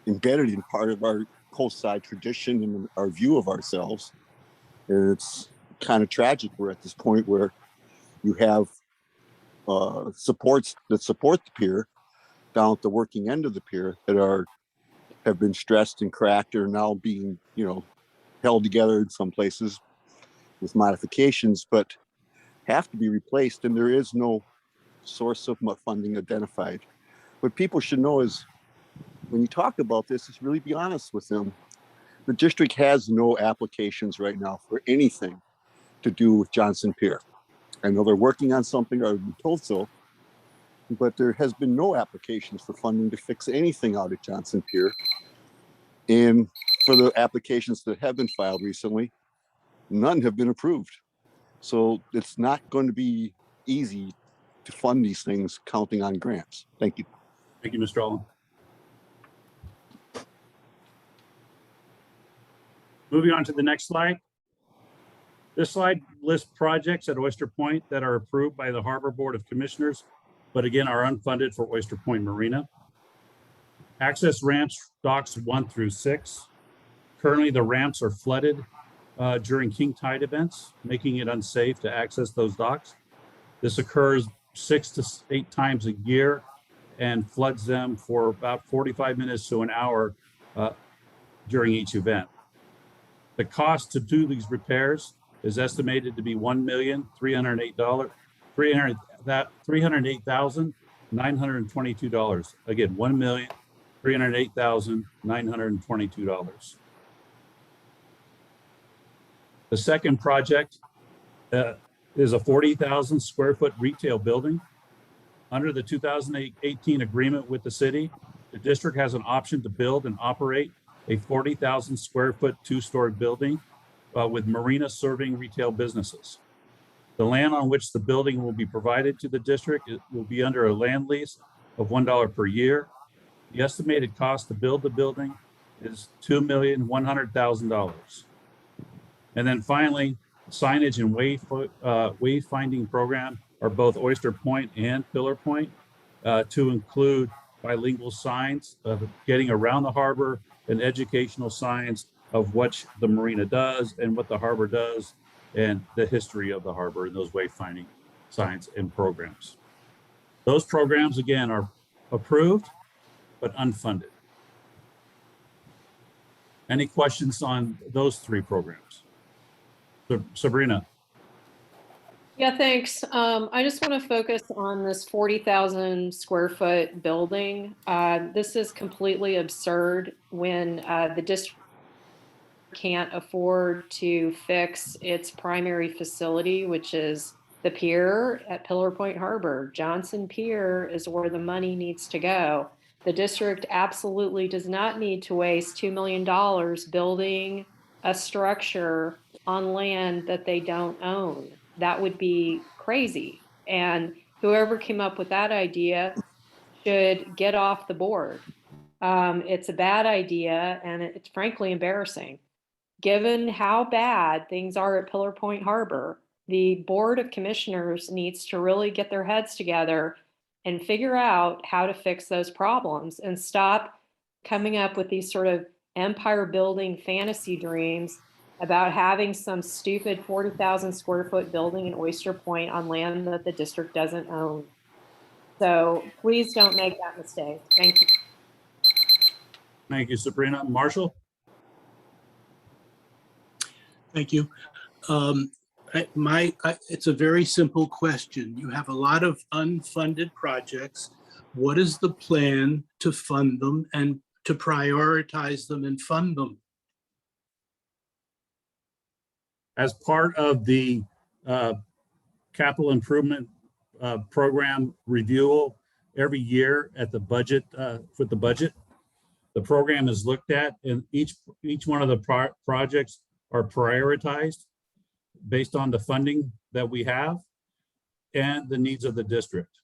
embedded in part of our coastside tradition and our view of ourselves. And it's kind of tragic. We're at this point where you have supports that support the pier down at the working end of the pier that have been stressed and cracked, are now being, held together in some places with modifications, but have to be replaced. And there is no source of funding identified. What people should know is when you talk about this, is really be honest with them. The district has no applications right now for anything to do with Johnson Pier. I know they're working on something, or I've been told so, but there has been no applications for funding to fix anything out at Johnson Pier. And for the applications that have been filed recently, none have been approved. So it's not going to be easy to fund these things counting on grants. Thank you. Thank you, Mr. Ullum. Moving on to the next slide. This slide lists projects at Oyster Point that are approved by the Harbor Board of Commissioners, but again are unfunded for Oyster Point Marina. Access ramps, docks 1 through 6. Currently, the ramps are flooded during king tide events, making it unsafe to access those docks. This occurs 6 to 8 times a year and floods them for about 45 minutes to an hour during each event. The cost to do these repairs is estimated to be $308,922. Again, $1,308,922. The second project is a 40,000 square foot retail building. Under the 2018 agreement with the city, the district has an option to build and operate a 40,000 square foot 2-story building with marina serving retail businesses. The land on which the building will be provided to the district will be under a land lease of $1 per year. The estimated cost to build the building is $2,100,000. And then finally, signage and wayfinding program are both Oyster Point and Pillar Point to include bilingual signs of getting around the harbor and educational signs of what the marina does and what the harbor does and the history of the harbor and those wayfinding signs and programs. Those programs, again, are approved but unfunded. Any questions on those three programs? Sabrina? Yeah, thanks. I just want to focus on this 40,000 square foot building. This is completely absurd when the district can't afford to fix its primary facility, which is the pier at Pillar Point Harbor. Johnson Pier is where the money needs to go. The district absolutely does not need to waste $2 million building a structure on land that they don't own. That would be crazy. And whoever came up with that idea should get off the board. It's a bad idea and it's frankly embarrassing. Given how bad things are at Pillar Point Harbor, the Board of Commissioners needs to really get their heads together and figure out how to fix those problems and stop coming up with these sort of empire building fantasy dreams about having some stupid 40,000 square foot building in Oyster Point on land that the district doesn't own. So please don't make that mistake. Thank you. Thank you, Sabrina. Marshall? Thank you. It's a very simple question. You have a lot of unfunded projects. What is the plan to fund them and to prioritize them and fund them? As part of the capital improvement program review every year at the budget, with the budget, the program is looked at, and each one of the projects are prioritized based on the funding that we have and the needs of the district.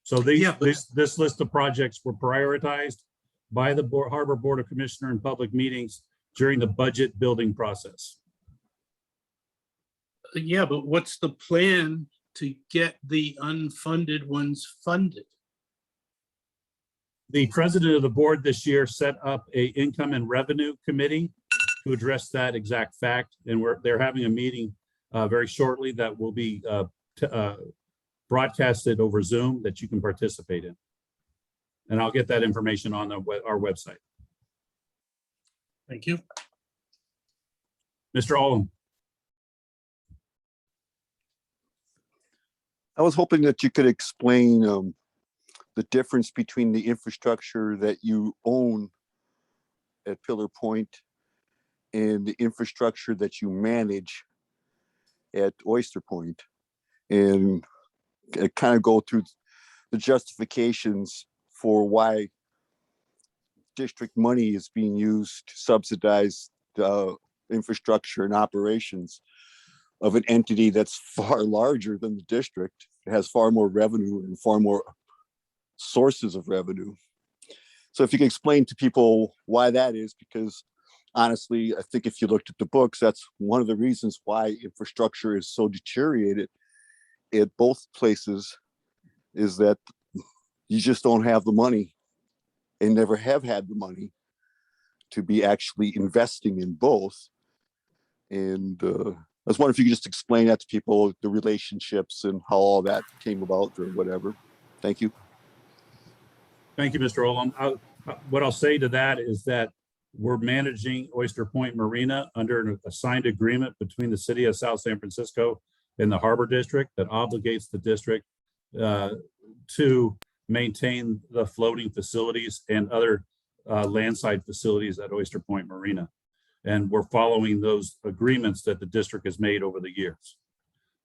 So this list of projects were prioritized by the Harbor Board of Commissioners in public meetings during the budget building process. Yeah, but what's the plan to get the unfunded ones funded? The president of the board this year set up a income and revenue committee to address that exact fact. And they're having a meeting very shortly that will be broadcasted over Zoom that you can participate in. And I'll get that information on our website. Thank you. Mr. Olam. I was hoping that you could explain the difference between the infrastructure that you own at Pillar Point and the infrastructure that you manage at Oyster Point, and kind of go through the justifications for why district money is being used to subsidize the infrastructure and operations of an entity that's far larger than the district. It has far more revenue and far more sources of revenue. So if you can explain to people why that is, because honestly, I think if you looked at the books, that's one of the reasons why infrastructure is so deteriorated at both places, is that you just don't have the money and never have had the money to be actually investing in both. And I was wondering if you could just explain that to people, the relationships and how all that came about or whatever. Thank you. Thank you, Mr. Olam. What I'll say to that is that we're managing Oyster Point Marina under an assigned agreement between the city of South San Francisco and the Harbor District that obligates the district to maintain the floating facilities and other landside facilities at Oyster Point Marina. And we're following those agreements that the district has made over the years.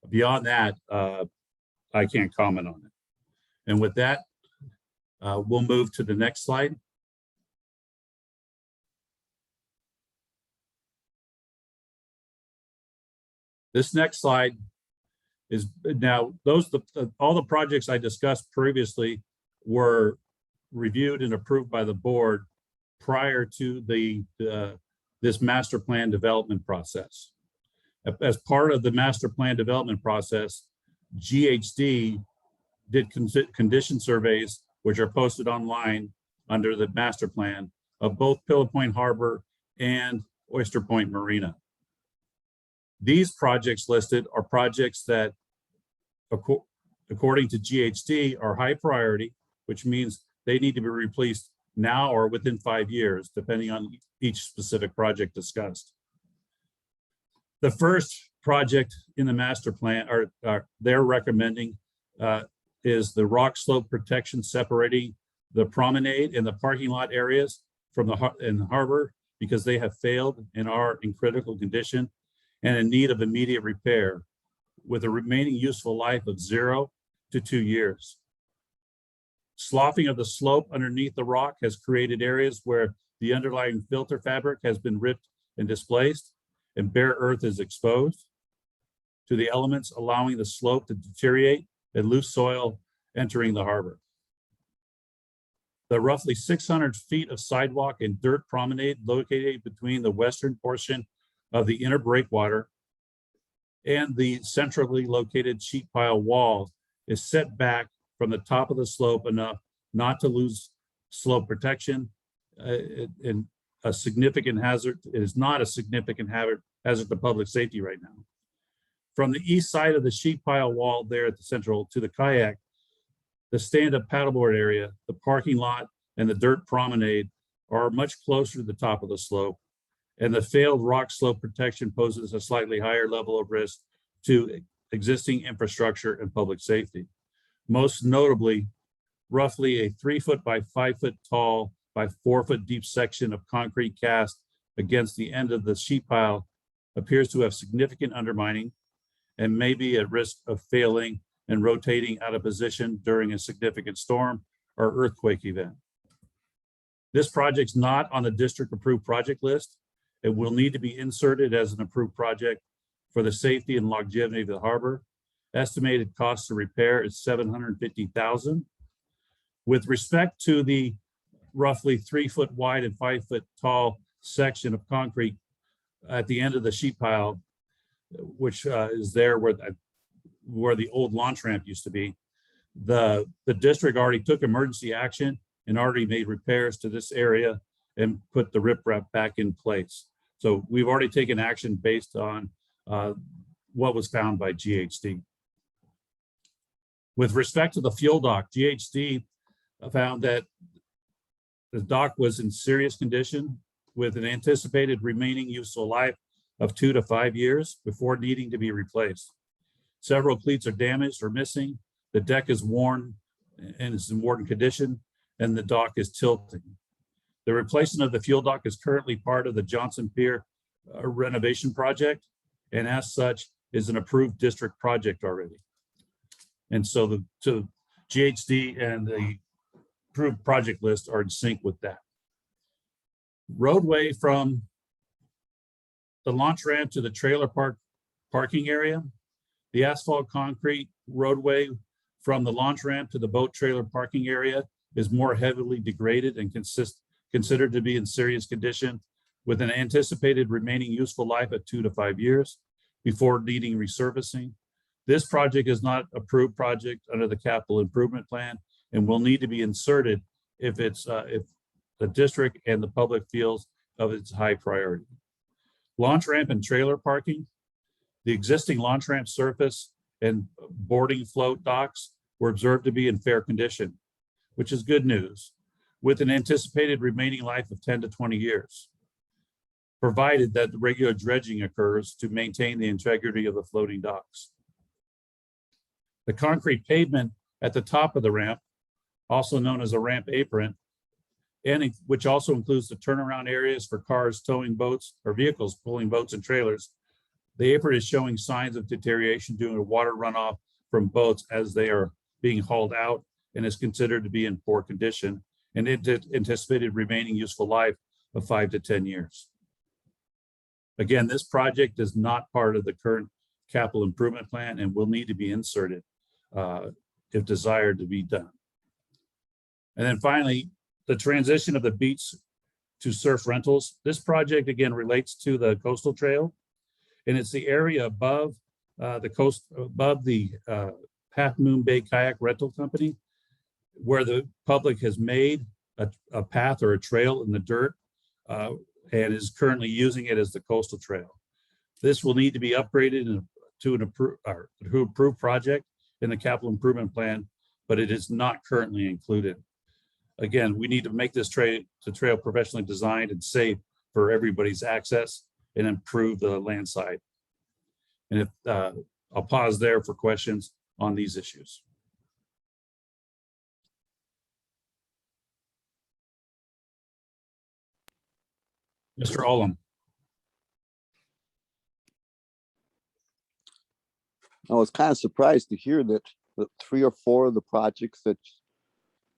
Beyond that, I can't comment on it. And with that, we'll move to the next slide. This next slide is now all the projects I discussed previously were reviewed and approved by the board prior to this master plan development process. As part of the master plan development process, GHD did condition surveys, which are posted online under the master plan of both Pillar Point Harbor and Oyster Point Marina. These projects listed are projects that, according to GHD, are high priority, which means they need to be replaced now or within 5 years, depending on each specific project discussed. The first project in the master plan they're recommending is the rock slope protection separating the promenade and the parking lot areas from the harbor, because they have failed and are in critical condition and in need of immediate repair, with a remaining useful life of 0 to 2 years. Sloughing of the slope underneath the rock has created areas where the underlying filter fabric has been ripped and displaced, and bare earth is exposed to the elements, allowing the slope to deteriorate and loose soil entering the harbor. The roughly 600 feet of sidewalk and dirt promenade located between the western portion of the inner breakwater and the centrally located sheet pile wall is set back from the top of the slope enough not to lose slope protection. And a significant hazard, it is not a significant hazard to public safety right now. From the east side of the sheet pile wall there at the central to the kayak, the stand-up paddleboard area, the parking lot, and the dirt promenade are much closer to the top of the slope, and the failed rock slope protection poses a slightly higher level of risk to existing infrastructure and public safety. Most notably, roughly a 3 foot by 5 foot tall by 4 foot deep section of concrete cast against the end of the sheet pile appears to have significant undermining and may be at risk of failing and rotating out of position during a significant storm or earthquake event. This project's not on the district approved project list. It will need to be inserted as an approved project for the safety and longevity of the harbor. Estimated cost to repair is $750,000. With respect to the roughly 3 foot wide and 5 foot tall section of concrete at the end of the sheet pile, which is there where the old launch ramp used to be, the district already took emergency action and already made repairs to this area and put the riprap back in place. So we've already taken action based on what was found by GHD. With respect to the fuel dock, GHD found that the dock was in serious condition with an anticipated remaining useful life of 2 to 5 years before needing to be replaced. Several cleats are damaged or missing. The deck is worn and is in worn condition, and the dock is tilting. The replacement of the fuel dock is currently part of the Johnson Pier renovation project, and as such is an approved district project already. And so the GHD and the approved project list are in sync with that. Roadway from the launch ramp to the trailer park parking area. The asphalt concrete roadway from the launch ramp to the boat trailer parking area is more heavily degraded and considered to be in serious condition, with an anticipated remaining useful life of 2 to 5 years before needing resurfacing. This project is not approved project under the capital improvement plan and will need to be inserted if the district and the public feels of its high priority. Launch ramp and trailer parking. The existing launch ramp surface and boarding float docks were observed to be in fair condition, which is good news, with an anticipated remaining life of 10 to 20 years, provided that the regular dredging occurs to maintain the integrity of the floating docks. The concrete pavement at the top of the ramp, also known as a ramp apron, and which also includes the turnaround areas for cars towing boats or vehicles pulling boats and trailers. The apron is showing signs of deterioration due to water runoff from boats as they are being hauled out, and is considered to be in poor condition, and anticipated remaining useful life of 5 to 10 years. Again, this project is not part of the current capital improvement plan and will need to be inserted if desired to be done. And then finally, the transition of the beach to surf rentals. This project again relates to the coastal trail, and it's the area above the coast, above the Half Moon Bay Kayak Rental Company, where the public has made a path or a trail in the dirt and is currently using it as the coastal trail. This will need to be upgraded to an approved project in the capital improvement plan but it is not currently included. Again, we need to make this trail professionally designed and safe for everybody's access and improve the landside. And if I'll pause there for questions on these issues. Mr. Olam. I was kind of surprised to hear that 3 or 4 of the projects that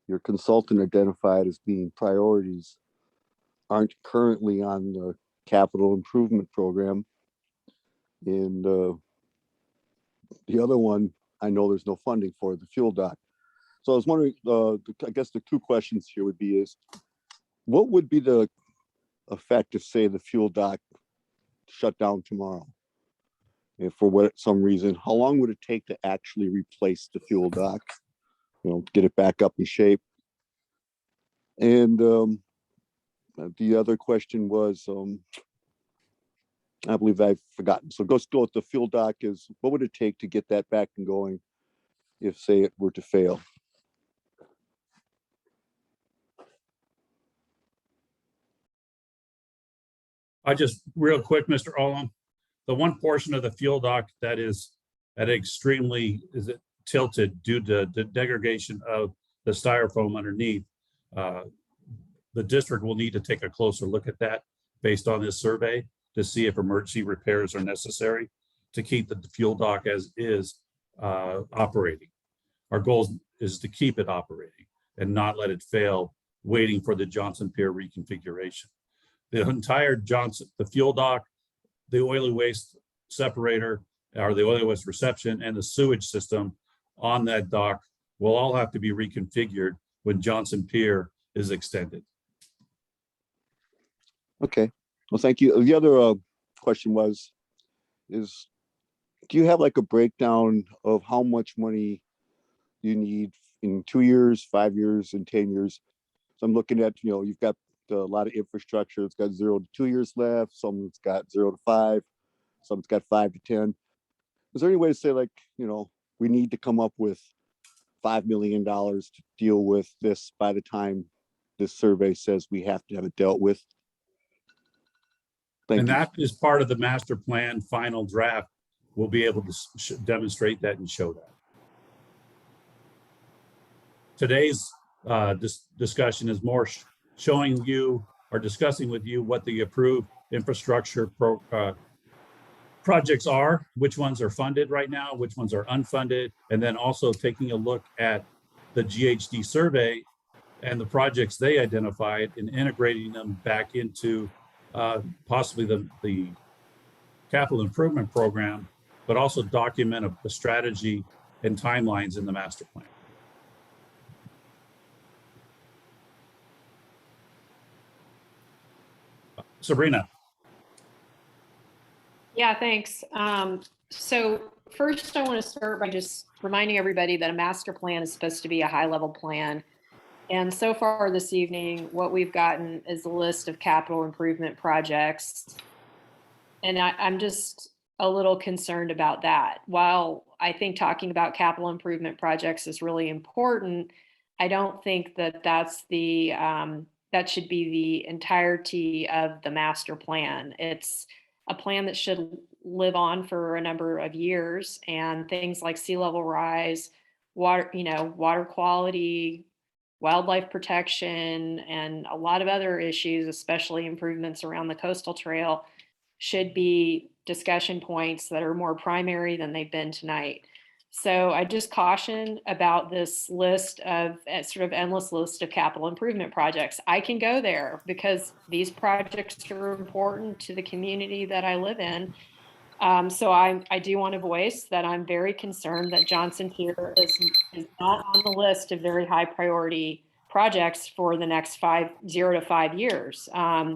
your consultant identified as being priorities aren't currently on the capital improvement program. And the other one, I know there's no funding for, the fuel dock. So I was wondering, I guess the 2 questions here would be is, what would be the effect if, say, the fuel dock shut down tomorrow? If for some reason, how long would it take to actually replace the fuel dock? Get it back up in shape. And the other question was, I believe I've forgotten. So let's go with the fuel dock. Is what would it take to get that back and going if, say, it were to fail? I just real quick, Mr. Olam, the one portion of the fuel dock that is at extremely tilted due to the degradation of the styrofoam underneath. The district will need to take a closer look at that based on this survey to see if emergency repairs are necessary to keep the fuel dock as is operating. Our goal is to keep it operating and not let it fail, waiting for the Johnson Pier reconfiguration. The entire the fuel dock, the oily waste separator, or the oily waste reception, and the sewage system on that dock will all have to be reconfigured when Johnson Pier is extended. Okay, well, thank you. The other question is, do you have like a breakdown of how much money you need in 2 years, 5 years, and 10 years? So I'm looking at, you've got a lot of infrastructure. It's got 0 to 2 years left. Some it's got 0 to 5. Some it's got 5 to 10. Is there any way to say, like, we need to come up with $5 million to deal with this by the time this survey says we have to have it dealt with? And that is part of the master plan final draft. We'll be able to demonstrate that and show that. Today's discussion is more showing you or discussing with you what the approved infrastructure projects are, which ones are funded right now, which ones are unfunded, and then also taking a look at the GHD survey and the projects they identified and integrating them back into possibly the capital improvement program, but also document the strategy and timelines in the master plan. Sabrina. Yeah, thanks. So first I want to start by just reminding everybody that a master plan is supposed to be a high-level plan. And so far this evening, what we've gotten is a list of capital improvement projects. And I'm just a little concerned about that. While I think talking about capital improvement projects is really important, I don't think that that's that should be the entirety of the master plan. It's a plan that should live on for a number of years, and things like sea level rise, water quality, wildlife protection, and a lot of other issues, especially improvements around the coastal trail, should be discussion points that are more primary than they've been tonight. So I just caution about this list of sort of endless list of capital improvement projects. I can go there because these projects are important to the community that I live in. So I do want to voice that I'm very concerned that Johnson Pier is not on the list of very high priority projects for the next 0 to 5 years.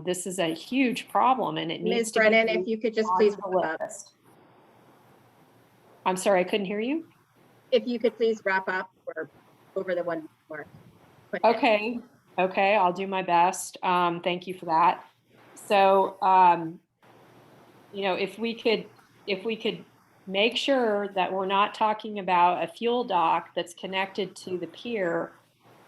This is a huge problem, and it needs Ms. to Brennan, be if you could just please on wrap the up. list. I'm sorry, I couldn't hear you. If you could please wrap up, we're over the 1 minute mark. Okay, I'll do my best. Thank you for that. So, if we could make sure that we're not talking about a fuel dock that's connected to the pier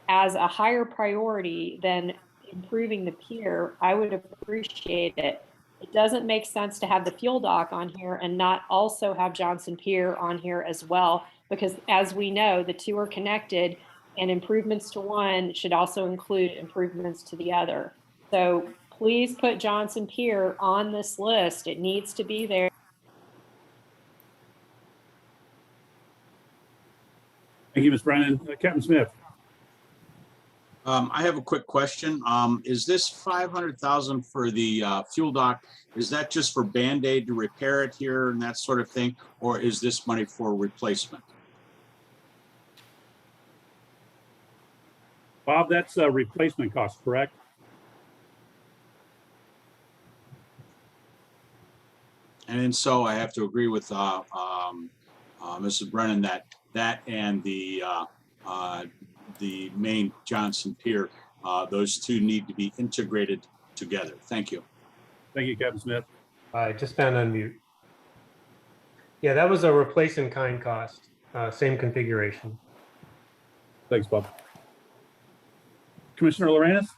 as a higher priority than improving the pier. I would appreciate it. It doesn't make sense to have the fuel dock on here and not also have Johnson Pier on here as well, because as we know, the two are connected, and improvements to one should also include improvements to the other. So please put Johnson Pier on this list. It needs to be there. Thank you, Ms. Brennan. Captain Smith. I have a quick question. Is this 500,000 for the fuel dock? Is that just for Band-Aid to repair it here and that sort of thing? Or is this money for replacement? Bob, that's a replacement cost, correct? And so I have to agree with Mrs. Brennan that and the main Johnson Pier, those two need to be integrated together. Thank you. Thank you, Captain Smith. I just found unmute. Yeah, that was a replace in kind cost, same configuration. Thanks, Bob. Commissioner Lorenz?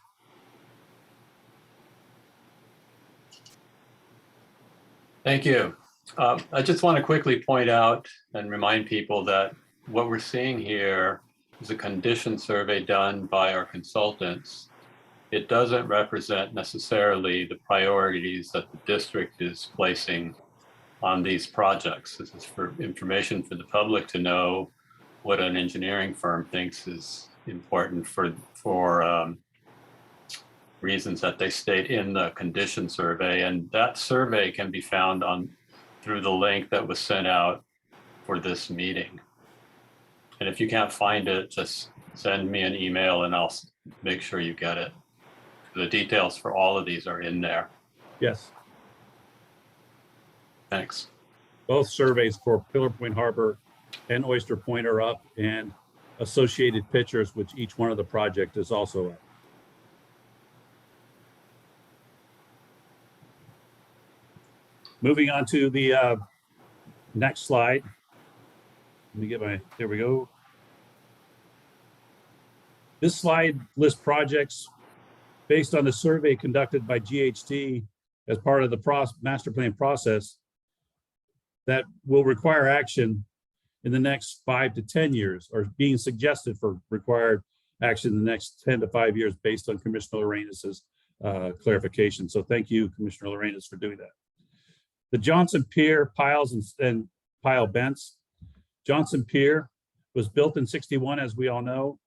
Thank you. I just want to quickly point out and remind people that what we're seeing here is a condition survey done by our consultants. It doesn't represent necessarily the priorities that the district is placing on these projects. This is for information for the public to know what an engineering firm thinks is important for reasons that they state in the condition survey. And that survey can be found through the link that was sent out for this meeting. And if you can't find it, just send me an email and I'll make sure you get it. The details for all of these are in there. Yes. Thanks. Both surveys for Pillar Point Harbor and Oyster Point are up, and associated pictures, which each one of the project is also up. Moving on to the next slide. Let me get there we go. This slide lists projects based on the survey conducted by GHT as part of the master plan process that will require action in the next 5 to 10 years, or being suggested for required action in the next 10 to 5 years based on Commissioner Lorenz's clarification. So thank you, Commissioner Lorenz, for doing that. The Johnson Pier piles and pile bents. Johnson Pier was built in '61, as we all know.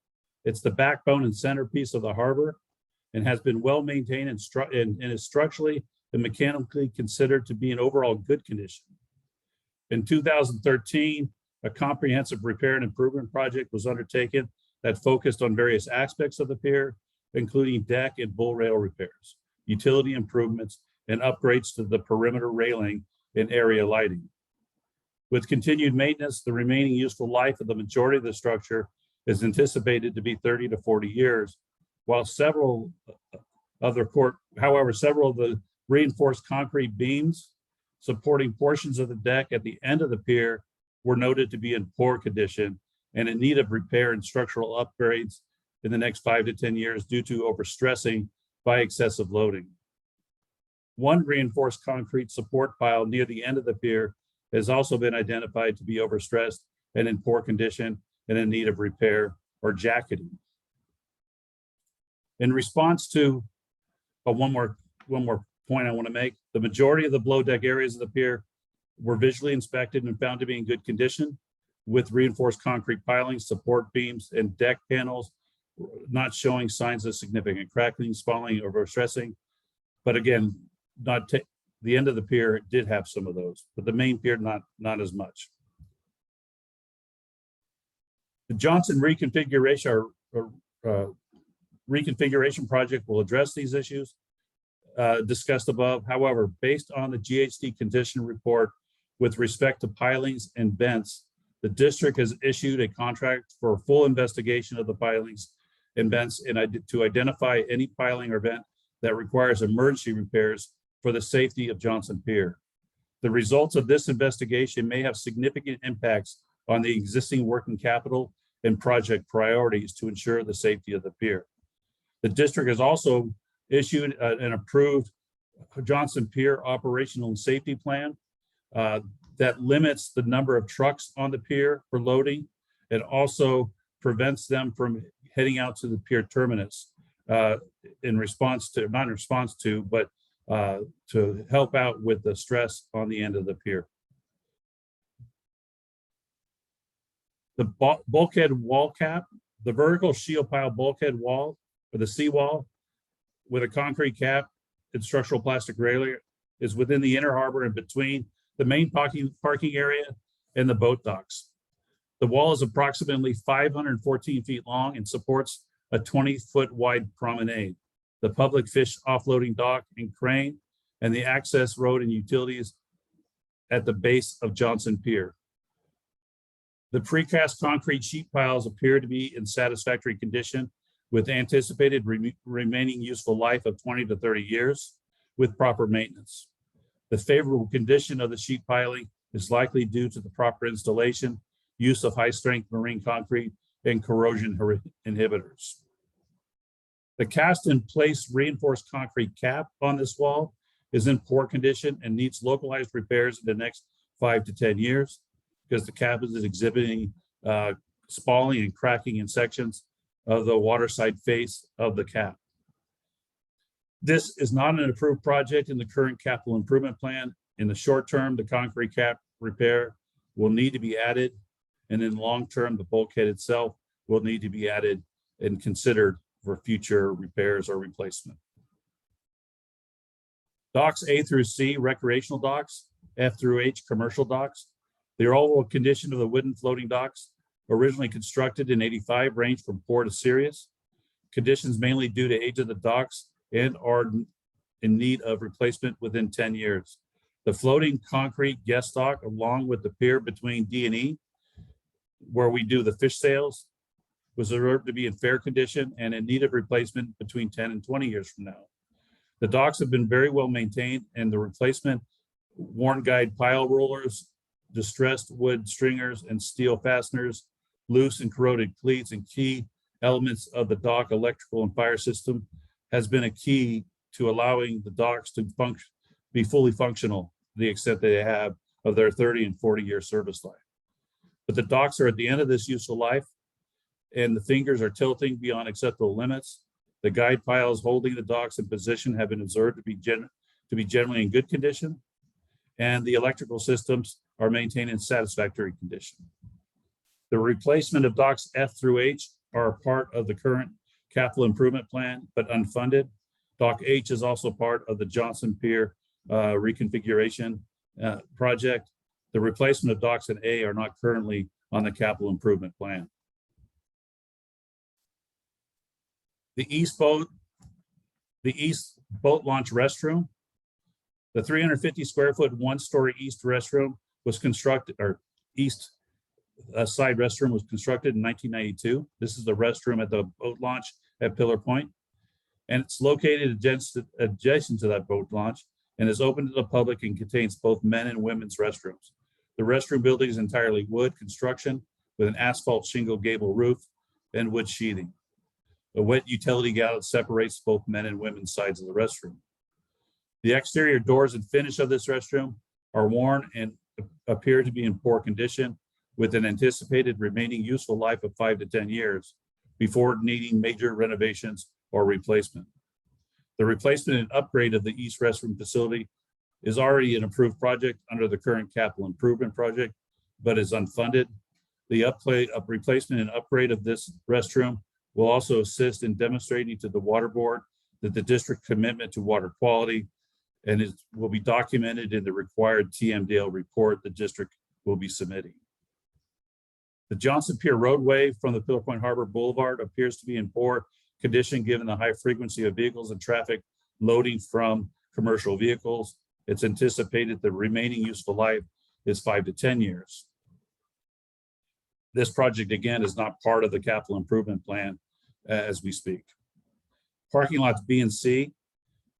It's the backbone and centerpiece of the harbor and has been well maintained and is structurally and mechanically considered to be in overall good condition. In 2013, a comprehensive repair and improvement project was undertaken that focused on various aspects of the pier, including deck and bull rail repairs, utility improvements, and upgrades to the perimeter railing and area lighting. With continued maintenance, the remaining useful life of the majority of the structure is anticipated to be 30 to 40 years, while several of the reinforced concrete beams supporting portions of the deck at the end of the pier were noted to be in poor condition and in need of repair and structural upgrades in the next 5 to 10 years due to overstressing by excessive loading. One reinforced concrete support pile near the end of the pier has also been identified to be overstressed and in poor condition and in need of repair or jacketing. In response to one more point I want to make, the majority of the below deck areas of the pier were visually inspected and found to be in good condition, with reinforced concrete pilings, support beams, and deck panels not showing signs of significant cracking, spalling, or overstressing. But again, the end of the pier did have some of those, but the main pier not as much. The Johnson reconfiguration project will address these issues discussed above. However, based on the GHT condition report with respect to pilings and vents, the district has issued a contract for a full investigation of the pilings and vents and to identify any piling or vent that requires emergency repairs for the safety of Johnson Pier. The results of this investigation may have significant impacts on the existing working capital and project priorities to ensure the safety of the pier. The district has also issued an approved Johnson Pier operational and safety plan that limits the number of trucks on the pier for loading and also prevents them from heading out to the pier terminus in response to, not in response to, but to help out with the stress on the end of the pier. The bulkhead wall cap, the vertical shield pile bulkhead wall or the seawall with a concrete cap and structural plastic railing is within the inner harbor and between the main parking area and the boat docks. The wall is approximately 514 feet long and supports a 20-foot wide promenade, the public fish offloading dock and crane, and the access road and utilities at the base of Johnson Pier. The precast concrete sheet piles appear to be in satisfactory condition with anticipated remaining useful life of 20 to 30 years with proper maintenance. The favorable condition of the sheet piling is likely due to the proper installation, use of high-strength marine concrete, and corrosion inhibitors. The cast-in-place reinforced concrete cap on this wall is in poor condition and needs localized repairs in the next 5 to 10 years because the cap is exhibiting spalling and cracking in sections of the waterside face of the cap. This is not an approved project in the current capital improvement plan. In the short term, the concrete cap repair will need to be added, and in the long term, the bulkhead itself will need to be added and considered for future repairs or replacement. Docks A through C, recreational docks, F through H, commercial docks. The overall condition of the wooden floating docks, originally constructed in '85, range from poor to serious. Conditions mainly due to age of the docks and are in need of replacement within 10 years. The floating concrete guest dock, along with the pier between D and E, where we do the fish sales, was observed to be in fair condition and in need of replacement between 10 and 20 years from now. The docks have been very well maintained, and the replacement worn guide pile rollers, distressed wood stringers and steel fasteners, loose and corroded cleats, and key elements of the dock electrical and fire system has been a key to allowing the docks to be fully functional to the extent they have of their 30 and 40-year service life. But the docks are at the end of this useful life, and the fingers are tilting beyond acceptable limits. The guide piles holding the docks in position have been observed to be generally in good condition, and the electrical systems are maintained in satisfactory condition. The replacement of docks F through H are a part of the current capital improvement plan, but unfunded. Dock H is also part of the Johnson Pier reconfiguration project. The replacement of docks in A are not currently on the capital improvement plan. The east boat launch restroom, the 350 square foot, 1-story east restroom was constructed, or east side restroom was constructed in 1992. This is the restroom at the boat launch at Pillar Point, and it's located adjacent to that boat launch and is open to the public and contains both men and women's restrooms. The restroom building is entirely wood construction with an asphalt shingle gable roof and wood sheathing. A wet utility galley separates both men and women's sides of the restroom. The exterior doors and finish of this restroom are worn and appear to be in poor condition, with an anticipated remaining useful life of 5 to 10 years before needing major renovations or replacement. The replacement and upgrade of the east restroom facility is already an approved project under the current capital improvement project, but is unfunded. The replacement and upgrade of this restroom will also assist in demonstrating to the water board that the district commitment to water quality, and it will be documented in the required TMDL report the district will be submitting. The Johnson Pier roadway from the Pillar Point Harbor Boulevard appears to be in poor condition given the high frequency of vehicles and traffic loading from commercial vehicles. It's anticipated the remaining useful life is 5 to 10 years. This project, again, is not part of the capital improvement plan as we speak. Parking lots B and C.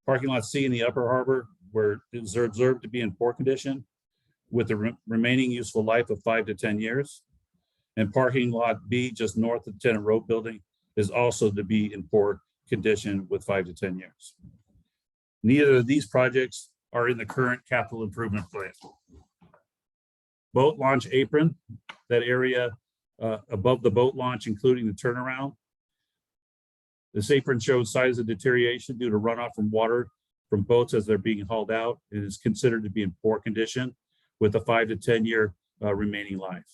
Parking lot C in the upper harbor where it is observed to be in poor condition with a remaining useful life of 5 to 10 years. And parking lot B, just north of Tenant Road Building, is also to be in poor condition with 5 to 10 years. Neither of these projects are in the current capital improvement plan. Boat launch apron, that area above the boat launch, including the turnaround. This apron shows signs of deterioration due to runoff from water from boats as they're being hauled out. It is considered to be in poor condition with a 5 to 10 year remaining life.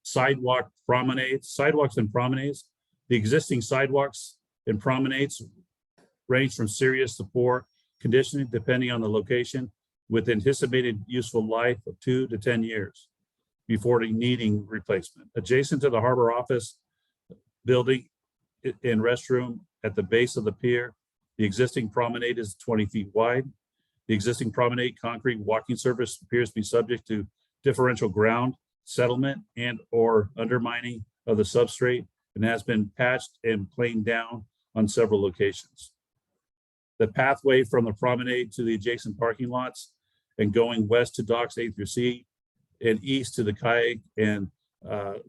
Sidewalks and promenades. The existing sidewalks and promenades range from serious to poor conditioning depending on the location, with anticipated useful life of 2 to 10 years before needing replacement. Adjacent to the harbor office building and restroom at the base of the pier, the existing promenade is 20 feet wide. The existing promenade concrete walking surface appears to be subject to differential ground settlement and or undermining of the substrate and has been patched and planed down on several locations. The pathway from the promenade to the adjacent parking lots and going west to docks A through C and east to the kayak and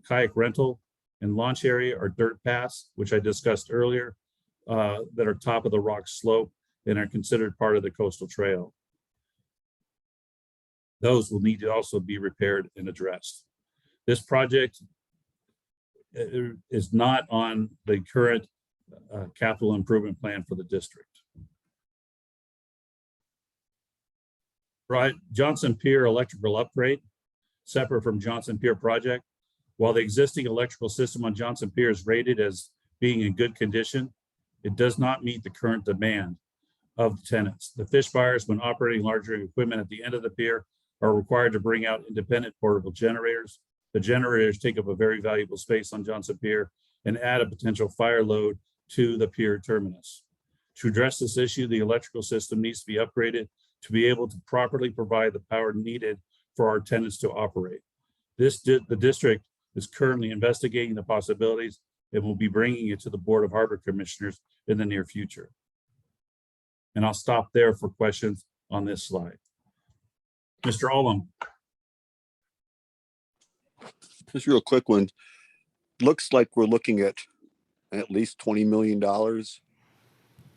kayak rental and launch area are dirt paths, which I discussed earlier, that are top of the rock slope and are considered part of the coastal trail. Those will need to also be repaired and addressed. This project is not on the current capital improvement plan for the district. Right, Johnson Pier electrical upgrade, separate from Johnson Pier project. While the existing electrical system on Johnson Pier is rated as being in good condition, it does not meet the current demand of the tenants. The fish buyers, when operating larger equipment at the end of the pier, are required to bring out independent portable generators. The generators take up a very valuable space on Johnson Pier and add a potential fire load to the pier terminus. To address this issue, the electrical system needs to be upgraded to be able to properly provide the power needed for our tenants to operate. The district is currently investigating the possibilities and will be bringing it to the Board of Harbor Commissioners in the near future. And I'll stop there for questions on this slide. Mr. Olam. Just real quick one. Looks like we're looking at least $20 million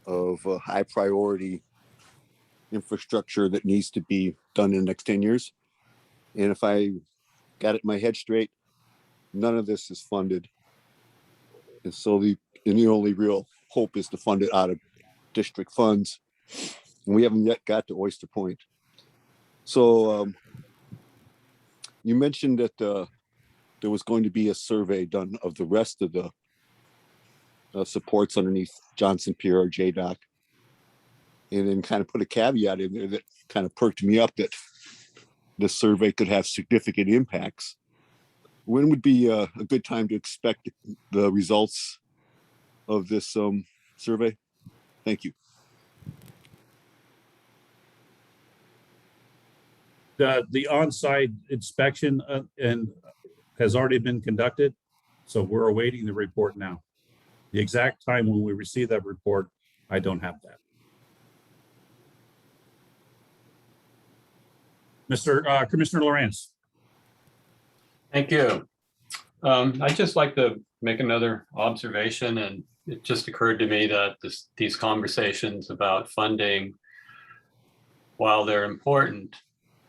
of high priority infrastructure that needs to be done in the next 10 years. And if I got it in my head straight, none of this is funded. And so the only real hope is to fund it out of district funds. And we haven't yet got to Oyster Point. So you mentioned that there was going to be a survey done of the rest of the supports underneath Johnson Pier or JDock. And then kind of put a caveat in there that kind of perked me up that the survey could have significant impacts. When would be a good time to expect the results of this survey? Thank you. The on-site inspection and has already been conducted, so we're awaiting the report now. The exact time when we receive that report, I don't have that. Commissioner Lawrence. Thank you. I'd just like to make another observation, and it just occurred to me that these conversations about funding, while they're important,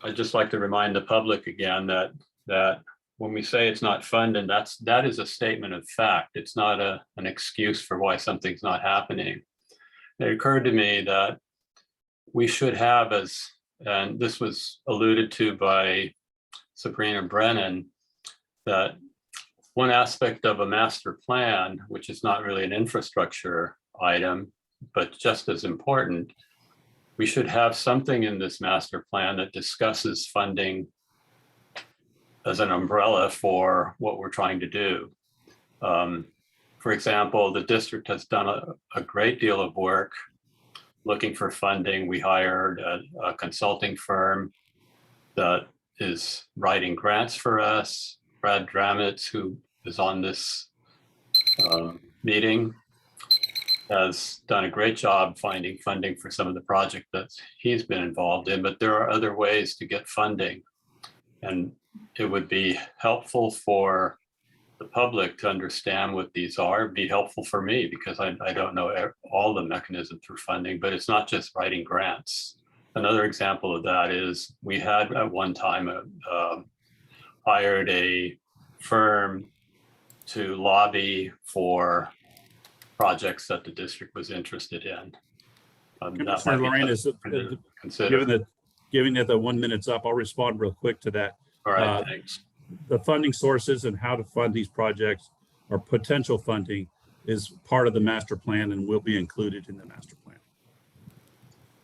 I'd just like to remind the public again that when we say it's not funded, that is a statement of fact. It's not an excuse for why something's not happening. It occurred to me that we should have, and this was alluded to by Sabrina Brennan, that one aspect of a master plan, which is not really an infrastructure item, but just as important, we should have something in this master plan that discusses funding as an umbrella for what we're trying to do. For example, the district has done a great deal of work looking for funding. We hired a consulting firm that is writing grants for us. Brad Dramitz, who is on this meeting, has done a great job finding funding for some of the project that he's been involved in, but there are other ways to get funding. And it would be helpful for the public to understand what these are, be helpful for me because I don't know all the mechanisms for funding, but it's not just writing grants. Another example of that is we had at one time hired a firm to lobby for projects that the district was interested in. That Commissioner might be Lorraine, something to consider. given that the 1 minute's up, I'll respond real quick to that. All right, thanks. The funding sources and how to fund these projects or potential funding is part of the master plan and will be included in the master plan.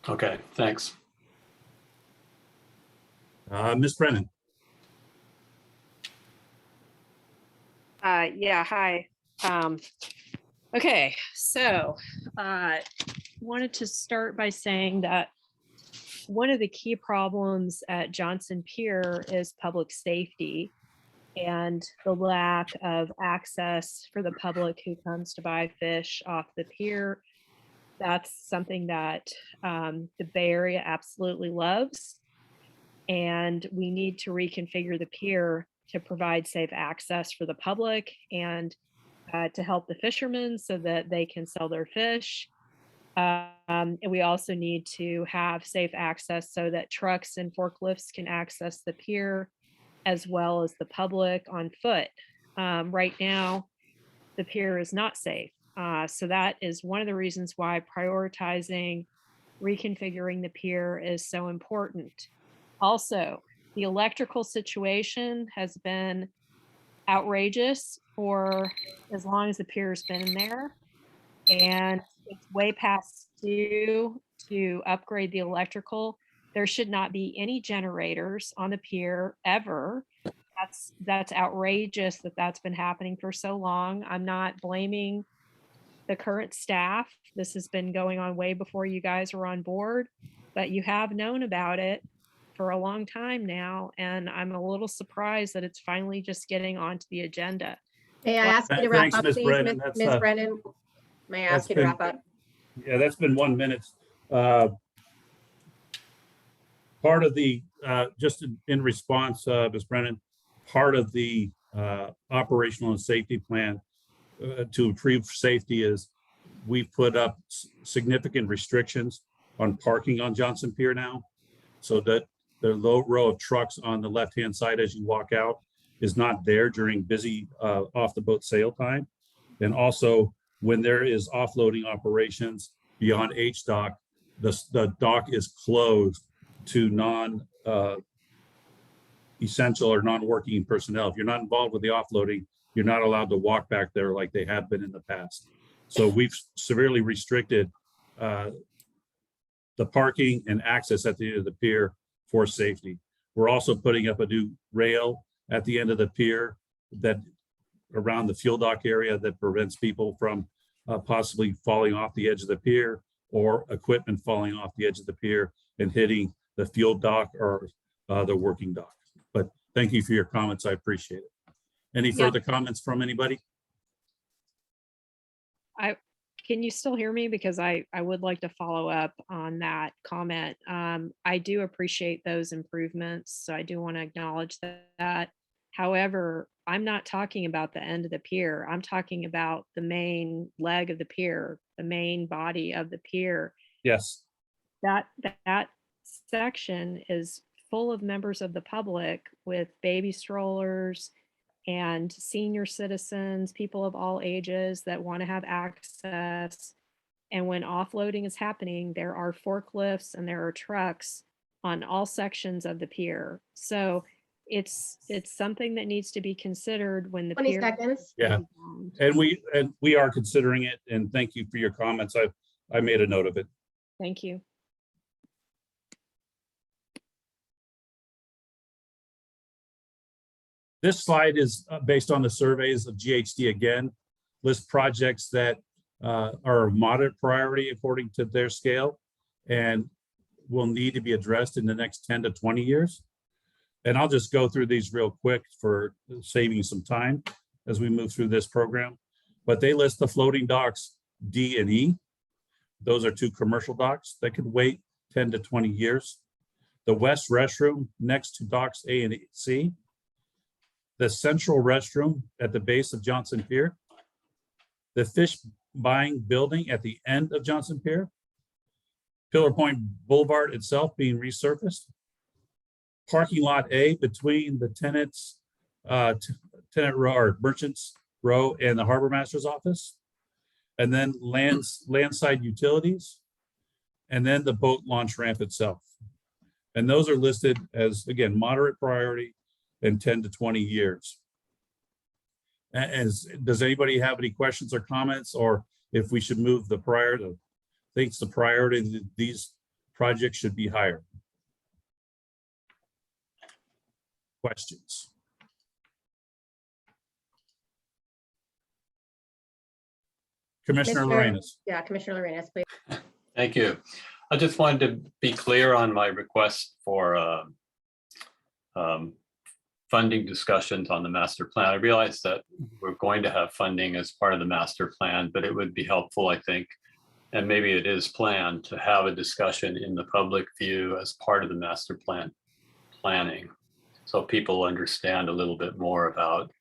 Okay, thanks. Ms. Brennan. Yeah, hi. Okay, so wanted to start by saying that one of the key problems at Johnson Pier is public safety and the lack of access for the public who comes to buy fish off the pier. That's something that the Bay Area absolutely loves. And we need to reconfigure the pier to provide safe access for the public and to help the fishermen so that they can sell their fish. And we also need to have safe access so that trucks and forklifts can access the pier as well as the public on foot. Right now, the pier is not safe. So that is one of the reasons why prioritizing reconfiguring the pier is so important. Also, the electrical situation has been outrageous for as long as the pier has been there. And it's way past due to upgrade the electrical. There should not be any generators on the pier ever. That's outrageous that that's been happening for so long. I'm not blaming the current staff. This has been going on way before you guys were on board, but you have known about it for a long time now. And I'm a little surprised that it's finally just getting onto the agenda. May I ask you to wrap Thanks, up, Ms. please, Brennan. Ms. That's, Brennan? May I ask that's you to been- wrap up? Yeah, that's been 1 minute. Part of the, just in response, Ms. Brennan, part of the operational and safety plan to improve safety is we've put up significant restrictions on parking on Johnson Pier now. So that the low row of trucks on the left-hand side as you walk out is not there during busy off the boat sail time. And also when there is offloading operations beyond H dock, the dock is closed to non-essential or non-working personnel. If you're not involved with the offloading, you're not allowed to walk back there like they have been in the past. So we've severely restricted the parking and access at the end of the pier for safety. We're also putting up a new rail at the end of the pier that around the fuel dock area that prevents people from possibly falling off the edge of the pier or equipment falling off the edge of the pier and hitting the fuel dock or the working dock. But thank you for your comments. I appreciate it. Any further comments from anybody? Can you still hear me? Because I would like to follow up on that comment. I do appreciate those improvements. So I do want to acknowledge that. However, I'm not talking about the end of the pier. I'm talking about the main leg of the pier, the main body of the pier. Yes. That section is full of members of the public with baby strollers and senior citizens, people of all ages that want to have access. And when offloading is happening, there are forklifts and there are trucks on all sections of the pier. So it's something that needs to be considered when the 20 pier. seconds. Yeah. And we are considering it. And thank you for your comments. I made a note of it. Thank you. This slide is based on the surveys of GHD again, list projects that are of moderate priority according to their scale and will need to be addressed in the next 10 to 20 years. And I'll just go through these real quick for saving some time as we move through this program. But they list the floating docks D and E. Those are two commercial docks that could wait 10 to 20 years. The west restroom next to docks A and C. The central restroom at the base of Johnson Pier. The fish buying building at the end of Johnson Pier. Pillar Point Boulevard itself being resurfaced. Parking lot A between the tenants, tenant row or merchants row and the harbor master's office. And then landside utilities. And then the boat launch ramp itself. And those are listed as, again, moderate priority and 10 to 20 years. Does anybody have any questions or comments, or if we should move the priority? Thinks the priority that these projects should be higher. Questions? Commissioner Lorenz. Yeah, Commissioner Lorenz, please. Thank you. I just wanted to be clear on my request for funding discussions on the master plan. I realize that we're going to have funding as part of the master plan, but it would be helpful, I think, and maybe it is planned to have a discussion in the public view as part of the master plan planning, so people understand a little bit more about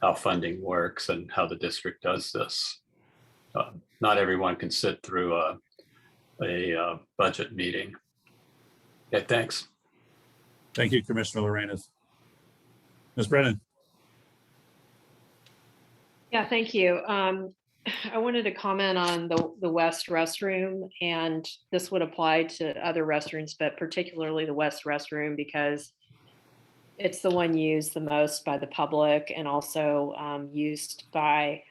how funding works and how the district does this. Not everyone can sit through a budget meeting. Okay, thanks. Thank you, Commissioner Lorenz. Ms. Brennan. Yeah, thank you. I wanted to comment on the west restroom, and this would apply to other restrooms, but particularly the west restroom because it's the one used the most by the public and also used by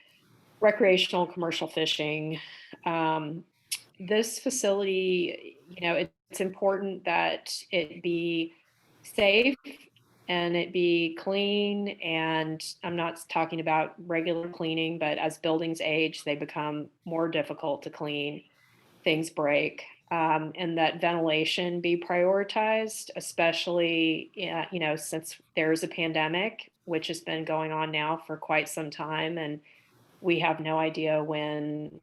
recreational commercial fishing. This facility, it's important that it be safe and it be clean. And I'm not talking about regular cleaning, but as buildings age, they become more difficult to clean. Things break. And that ventilation be prioritized, especially, since there's a pandemic, which has been going on now for quite some time. And we have no idea when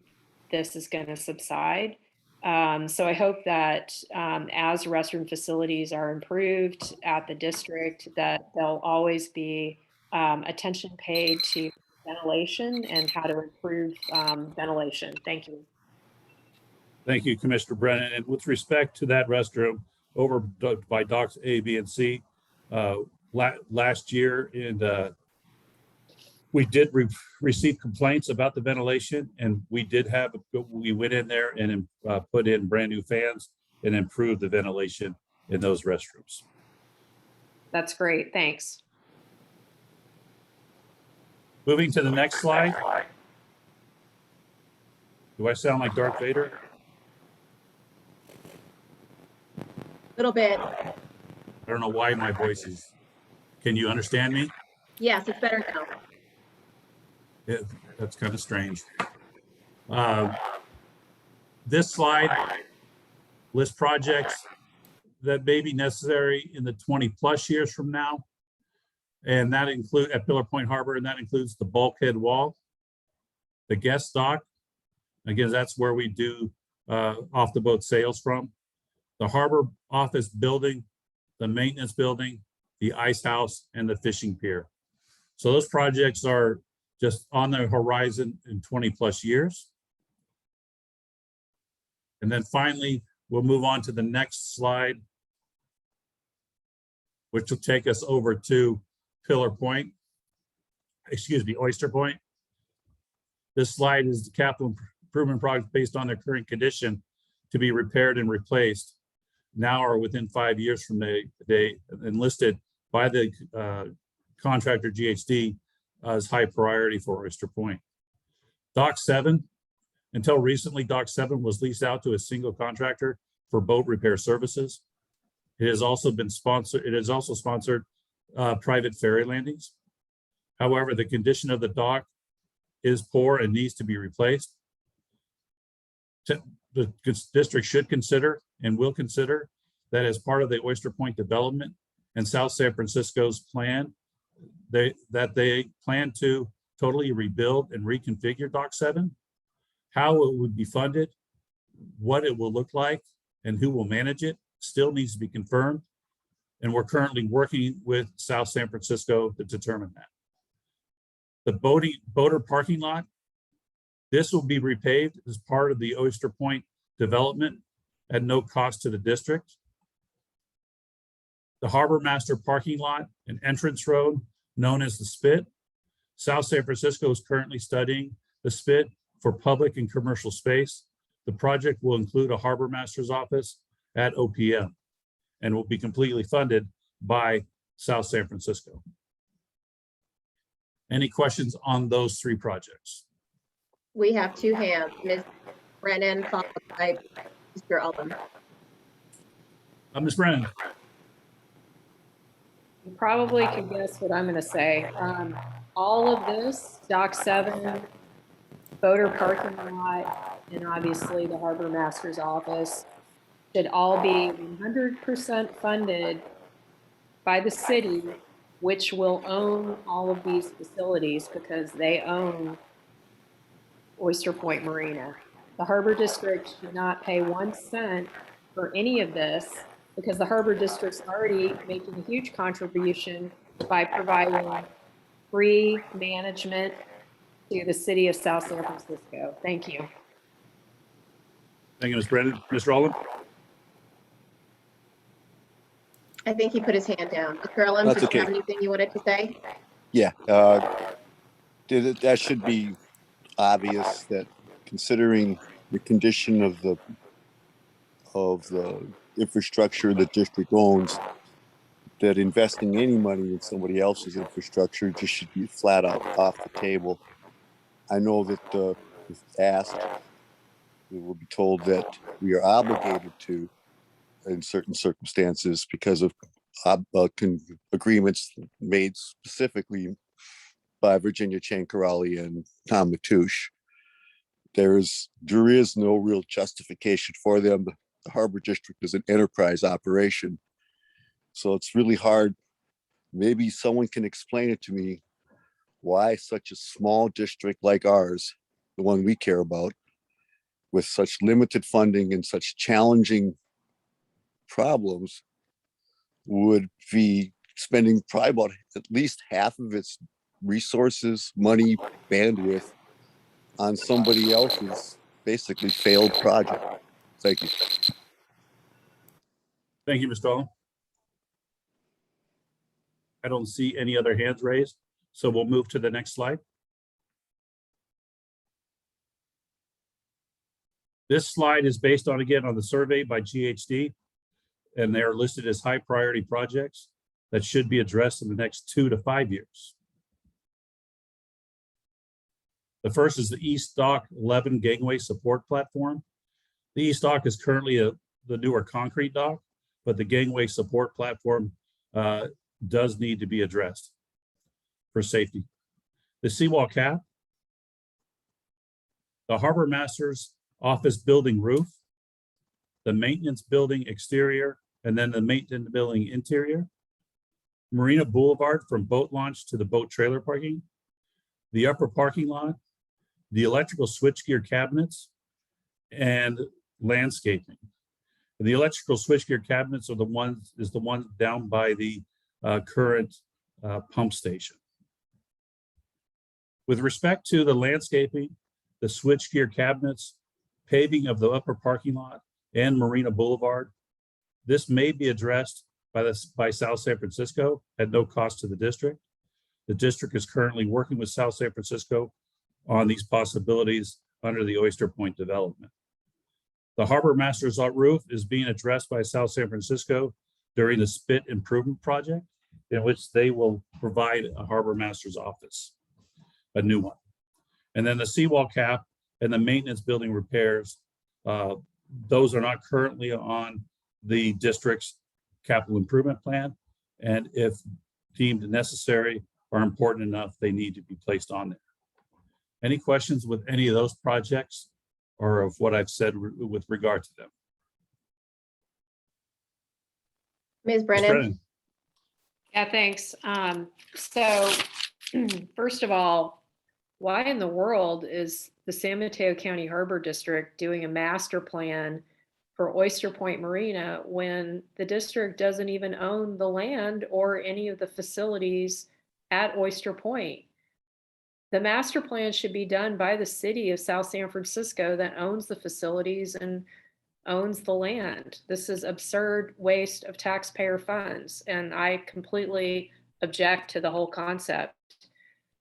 this is going to subside. So I hope that as restroom facilities are improved at the district, that there'll always be attention paid to ventilation and how to improve ventilation. Thank you. Thank you, Commissioner Brennan. And with respect to that restroom over by docks A, B, and C, last year, and we did receive complaints about the ventilation, and we went in there and put in brand new fans and improved the ventilation in those restrooms. That's great. Thanks. Moving to the next slide. Do I sound like Darth Vader? Little bit. I don't know why my voice is. Can you understand me? Yes, it's better now. Yeah, that's kind of strange. This slide lists projects that may be necessary in the 20+ years from now. And that includes at Pillar Point Harbor, and that includes the bulkhead wall, the guest dock. Again, that's where we do off the boat sales from. The harbor office building, the maintenance building, the ice house, and the fishing pier. So those projects are just on the horizon in 20+ years. And then finally, we'll move on to the next slide, which will take us over to Oyster Point. This slide is the capital improvement project based on their current condition to be repaired and replaced now or within 5 years from the day enlisted by the contractor GHD as high priority for Oyster Point. Dock 7, until recently, Dock 7 was leased out to a single contractor for boat repair services. It has also been sponsored. It has also sponsored private ferry landings. However, the condition of the dock is poor and needs to be replaced. The district should consider and will consider that as part of the Oyster Point development and South San Francisco's plan, they plan to totally rebuild and reconfigure Dock 7. How it would be funded, what it will look like, and who will manage it still needs to be confirmed. And we're currently working with South San Francisco to determine that. The boater parking lot, this will be repaved as part of the Oyster Point development at no cost to the district. The Harbor Master parking lot and entrance road known as the Spit. South San Francisco is currently studying the Spit for public and commercial space. The project will include a Harbor Master's office at OPM and will be completely funded by South San Francisco. Any questions on those three projects? We have two hands, Ms. Brennan, followed by Mr. Ullum. Ms. Brennan. You probably can guess what I'm going to say. All of this, Dock 7, boater parking lot, and obviously the Harbor Master's office should all be 100% funded by the city, which will own all of these facilities because they own Oyster Point Marina. The Harbor District should not pay 1 cent for any of this because the Harbor District's already making a huge contribution by providing free management to the city of South San Francisco. Thank you. Thank you, Ms. Brennan. Mr. Ullum? I think he put his hand down. Mr. Ullum, That's did you have okay. anything you wanted to say? Yeah, that should be obvious that considering the condition of the infrastructure the district owns, that investing any money in somebody else's infrastructure just should be flat out off the table. I know that if asked, we will be told that we are obligated to in certain circumstances because of agreements made specifically by Virginia Chancarelli and Tom Matoush. There is no real justification for them. The Harbor District is an enterprise operation. So it's really hard. Maybe someone can explain it to me why such a small district like ours, the one we care about, with such limited funding and such challenging problems, would be spending probably about at least half of its resources, money, bandwidth on somebody else's basically failed project. Thank you. Thank you, Mr. Ullum. I don't see any other hands raised, so we'll move to the next slide. This slide is based on, again, on the survey by GHD, and they are listed as high priority projects that should be addressed in the next 2 to 5 years. The first is the East Dock 11 gangway support platform. The East Dock is currently the newer concrete dock, but the gangway support platform does need to be addressed for safety. The seawall cap, the Harbor Master's office building roof, the maintenance building exterior, and then the maintenance building interior, Marina Boulevard from boat launch to the boat trailer parking, the upper parking lot, the electrical switchgear cabinets, and landscaping. The electrical switchgear cabinets are the ones down by the current pump station. With respect to the landscaping, the switchgear cabinets, paving of the upper parking lot and Marina Boulevard, this may be addressed by South San Francisco at no cost to the district. The district is currently working with South San Francisco on these possibilities under the Oyster Point development. The Harbor Master's roof is being addressed by South San Francisco during the Spit Improvement Project, in which they will provide a Harbor Master's office, a new one. And then the seawall cap and the maintenance building repairs, those are not currently on the district's capital improvement plan. And if deemed necessary or important enough, they need to be placed on there. Any questions with any of those projects or of what I've said with regard to them? Ms. Ms. Brennan? Yeah, thanks. So first of all, why in the world is the San Mateo County Harbor District doing a master plan for Oyster Point Marina when the district doesn't even own the land or any of the facilities at Oyster Point? The master plan should be done by the city of South San Francisco that owns the facilities and owns the land. This is absurd waste of taxpayer funds, and I completely object to the whole concept.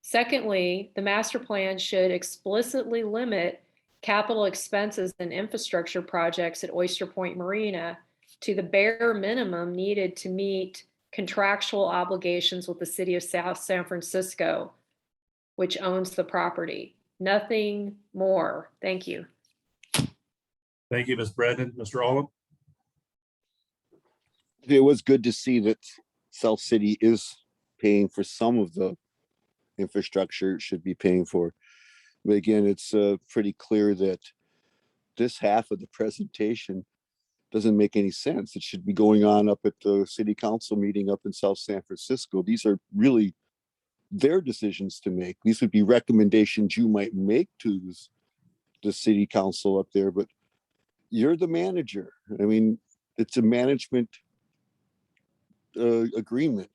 Secondly, the master plan should explicitly limit capital expenses and infrastructure projects at Oyster Point Marina to the bare minimum needed to meet contractual obligations with the city of South San Francisco, which owns the property. Nothing more. Thank you. Thank you, Ms. Brennan. Mr. Olam? It was good to see that South City is paying for some of the infrastructure it should be paying for. But again, it's pretty clear that this half of the presentation doesn't make any sense. It should be going on up at the city council meeting up in South San Francisco. These are really their decisions to make. These would be recommendations you might make to the city council up there, but you're the manager. I mean, it's a management agreement.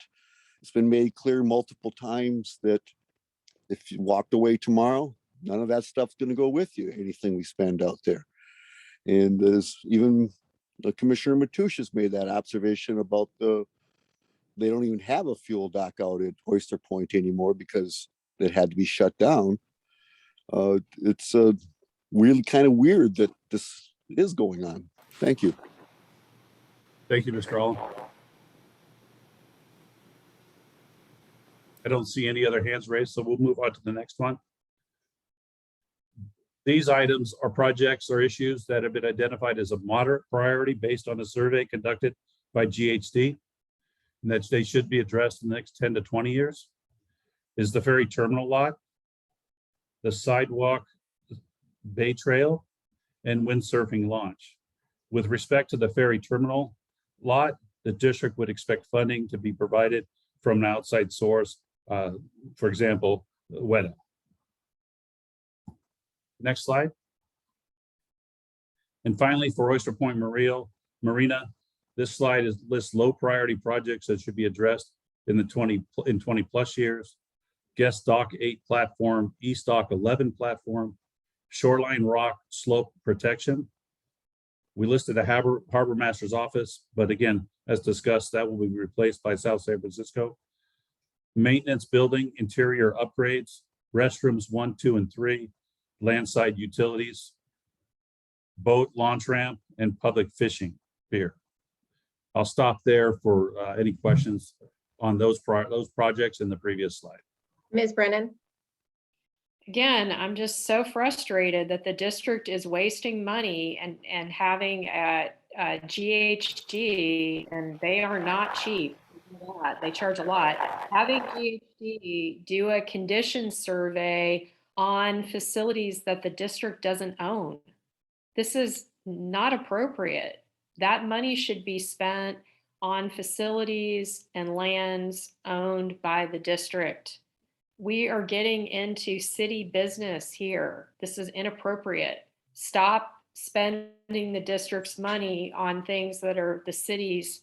It's been made clear multiple times that if you walked away tomorrow, none of that stuff's going to go with you, anything we spend out there. And there's even Commissioner Matoush has made that observation about they don't even have a fuel dock out at Oyster Point anymore because it had to be shut down. It's really kind of weird that this is going on. Thank you. Thank you, Mr. Olam. I don't see any other hands raised, so we'll move on to the next one. These items are projects or issues that have been identified as a moderate priority based on a survey conducted by GHD, and that they should be addressed in the next 10 to 20 years. Is the ferry terminal lot, the sidewalk bay trail, and windsurfing launch. With respect to the ferry terminal lot, the district would expect funding to be provided from an outside source, for example, WEDA. Next slide. And finally, for Oyster Point Marina, this slide lists low priority projects that should be addressed in 20 plus years. Guest Dock 8 platform, East Dock 11 platform, shoreline rock slope protection. We listed a harbor master's office, but again, as discussed, that will be replaced by South San Francisco. Maintenance building, interior upgrades, restrooms 1, 2, and 3, landside utilities, boat launch ramp, and public fishing pier. I'll stop there for any questions on those projects in the previous slide. Ms. Brennan? Again, I'm just so frustrated that the district is wasting money and having a GHD, and they are not cheap. They charge a lot. Having GHD do a condition survey on facilities that the district doesn't own. This is not appropriate. That money should be spent on facilities and lands owned by the district. We are getting into city business here. This is inappropriate. Stop spending the district's money on things that are the city's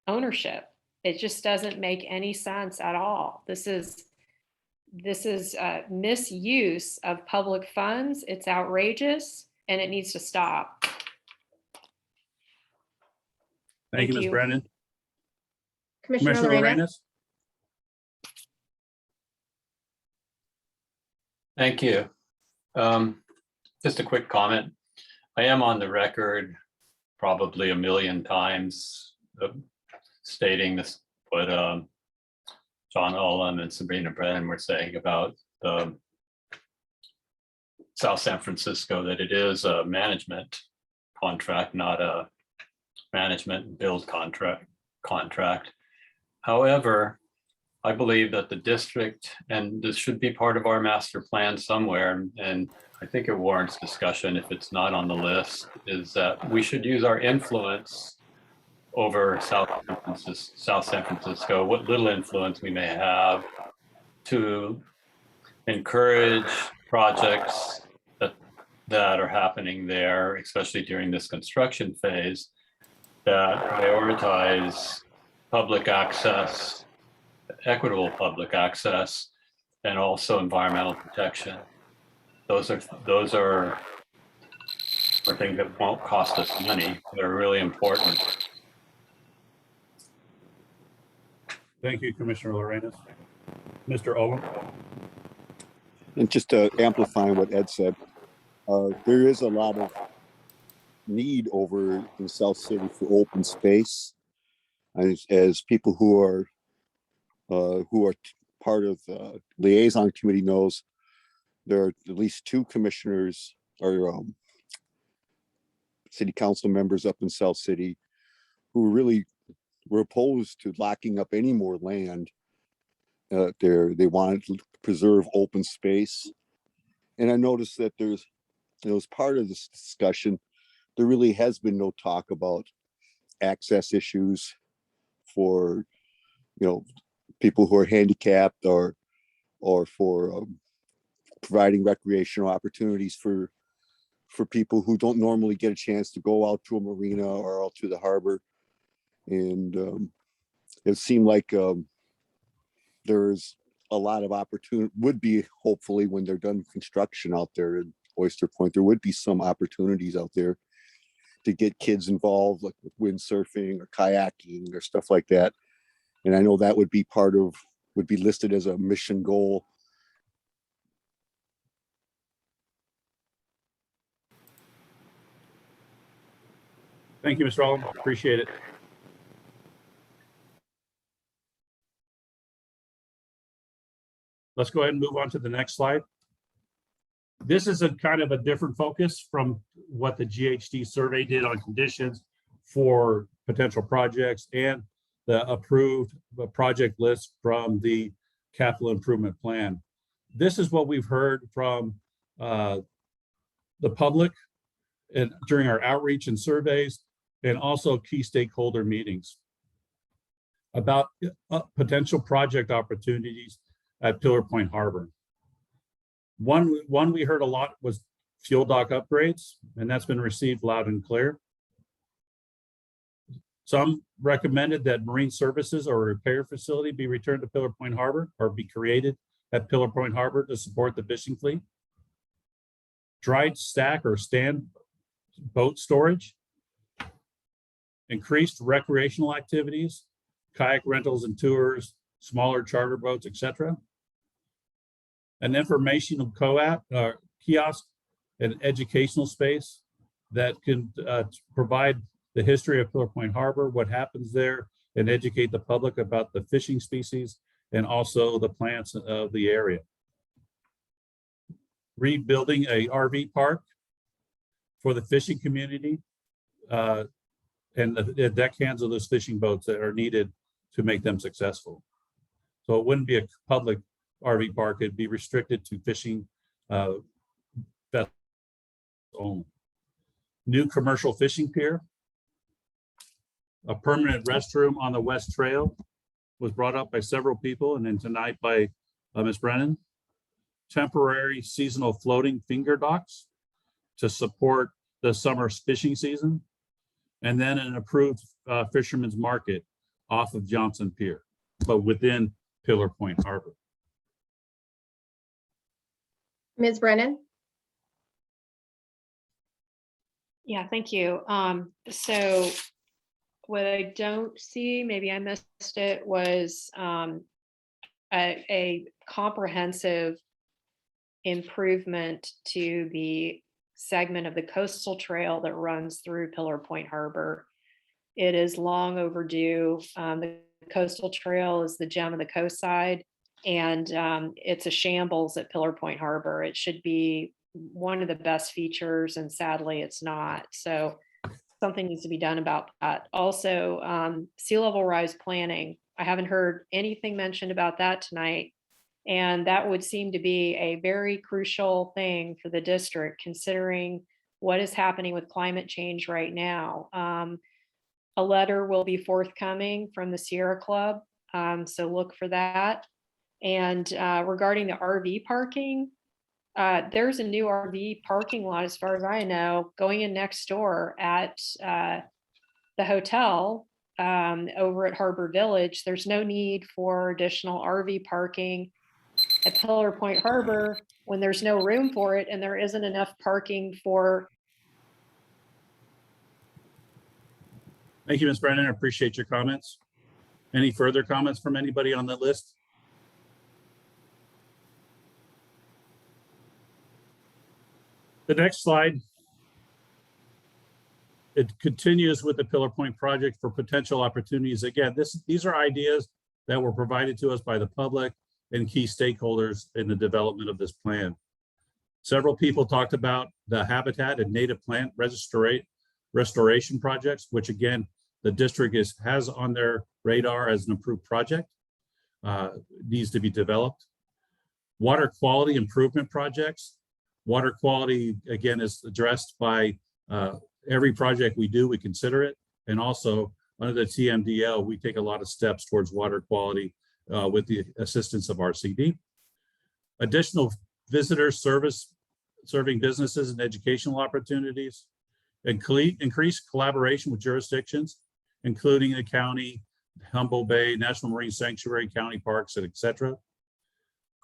ownership. It just doesn't make any sense at all. This is misuse of public funds. It's outrageous and it needs to stop. Thank you, Ms. Brennan. Commissioner Lorena? Thank you. Just a quick comment. I am on the record probably a million times stating this, what John Olam and Sabrina Brennan were saying about South San Francisco, that it is a management contract, not a management and build contract. However, I believe that the district, and this should be part of our master plan somewhere, and I think it warrants discussion if it's not on the list, is that we should use our influence over South San Francisco, what little influence we may have, to encourage projects that are happening there, especially during this construction phase, that prioritize public access, equitable public access, and also environmental protection. Those are things that won't cost us money. They're really important. Thank you, Commissioner Lorenz. Mr. Owen? And just to amplify what Ed said, there is a lot of need over in South City for open space. As people who are part of the liaison committee knows, there are at least 2 commissioners or city council members up in South City who really were opposed to locking up any more land. They wanted to preserve open space. And I noticed that as part of this discussion, there really has been no talk about access issues for, people who are handicapped or for providing recreational opportunities for people who don't normally get a chance to go out to a marina or out to the harbor. And it seemed like there's a lot of opportunity, would be hopefully when they're done construction out there in Oyster Point, there would be some opportunities out there to get kids involved, like with windsurfing or kayaking or stuff like that. And I know that would be listed as a mission goal. Thank you, Mr. Owen. Appreciate it. Let's go ahead and move on to the next slide. This is a kind of a different focus from what the GHD survey did on conditions for potential projects and the approved project list from the capital improvement plan. This is what we've heard from the public and during our outreach and surveys, and also key stakeholder meetings about potential project opportunities at Pillar Point Harbor. One we heard a lot was fuel dock upgrades, and that's been received loud and clear. Some recommended that marine services or repair facility be returned to Pillar Point Harbor or be created at Pillar Point Harbor to support the fishing fleet. Dried stack or stand boat storage, increased recreational activities, kayak rentals and tours, smaller charter boats, etc. An informational kiosk, an educational space that can provide the history of Pillar Point Harbor, what happens there, and educate the public about the fishing species and also the plants of the area. Rebuilding a RV park for the fishing community and the deckhands of those fishing boats that are needed to make them successful. So it wouldn't be a public RV park, it'd be restricted to fishing vessels only. New commercial fishing pier. A permanent restroom on the West Trail was brought up by several people, and then tonight by Ms. Brennan. Temporary seasonal floating finger docks to support the summer fishing season. And then an approved fisherman's market off of Johnson Pier, but within Pillar Point Harbor. Ms. Brennan? Yeah, thank you. So what I don't see, maybe I missed it, was a comprehensive improvement to the segment of the coastal trail that runs through Pillar Point Harbor. It is long overdue. The coastal trail is the gem of the coast side, and it's a shambles at Pillar Point Harbor. It should be one of the best features, and sadly it's not. So something needs to be done about that. Also, sea level rise planning. I haven't heard anything mentioned about that tonight. And that would seem to be a very crucial thing for the district, considering what is happening with climate change right now. A letter will be forthcoming from the Sierra Club, so look for that. And regarding the RV parking, there's a new RV parking lot, as far as I know, going in next door at the hotel over at Harbor Village. There's no need for additional RV parking at Pillar Point Harbor when there's no room for it and there isn't enough parking for. Thank you, Ms. Brennan. I appreciate your comments. Any further comments from anybody on that list? The next slide, it continues with the Pillar Point project for potential opportunities. Again, these are ideas that were provided to us by the public and key stakeholders in the development of this plan. Several people talked about the habitat and native plant restoration projects, which again, the district has on their radar as an approved project, needs to be developed. Water quality improvement projects. Water quality, again, is addressed by every project we do, we consider it. And also under the TMDL, we take a lot of steps towards water quality with the assistance of RCD. Additional visitor serving businesses and educational opportunities, increased collaboration with jurisdictions, including the county, Humboldt Bay, National Marine Sanctuary, county parks, and et cetera.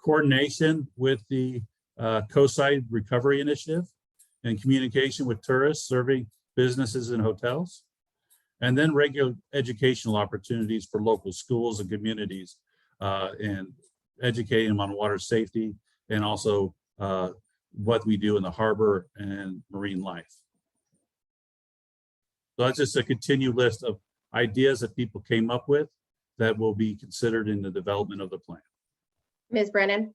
Coordination with the Coastside Recovery Initiative and communication with tourists serving businesses and hotels. And then regular educational opportunities for local schools and communities and educating them on water safety and also what we do in the harbor and marine life. So that's just a continued list of ideas that people came up with that will be considered in the development of the plan. Ms. Brennan?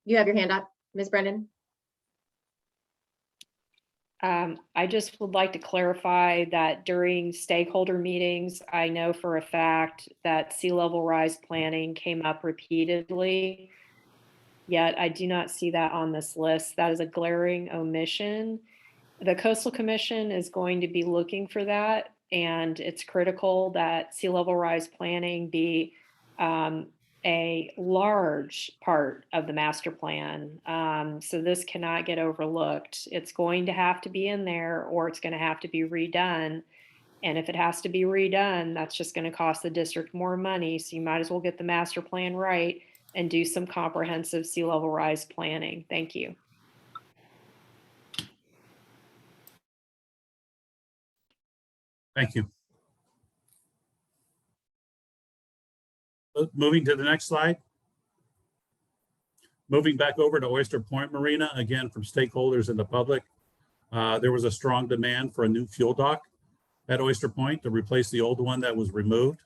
You have your hand up, Ms. Brennan. I just would like to clarify that during stakeholder meetings, I know for a fact that sea level rise planning came up repeatedly, yet I do not see that on this list. That is a glaring omission. The Coastal Commission is going to be looking for that, and it's critical that sea level rise planning be a large part of the master plan. So this cannot get overlooked. It's going to have to be in there or it's going to have to be redone. And if it has to be redone, that's just going to cost the district more money. So you might as well get the master plan right and do some comprehensive sea level rise planning. Thank you. Thank you. Moving to the next slide. Moving back over to Oyster Point Marina, again, from stakeholders in the public. There was a strong demand for a new fuel dock at Oyster Point to replace the old one that was removed,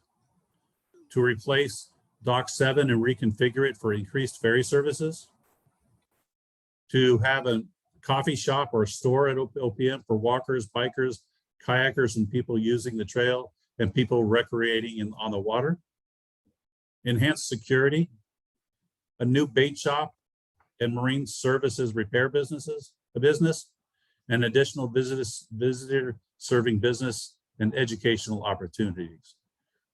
to replace Dock 7 and reconfigure it for increased ferry services, to have a coffee shop or a store at OPM for walkers, bikers, kayakers, and people using the trail and people recreating on the water. Enhanced security, a new bait shop and marine services repair business, and additional visitor serving business and educational opportunities.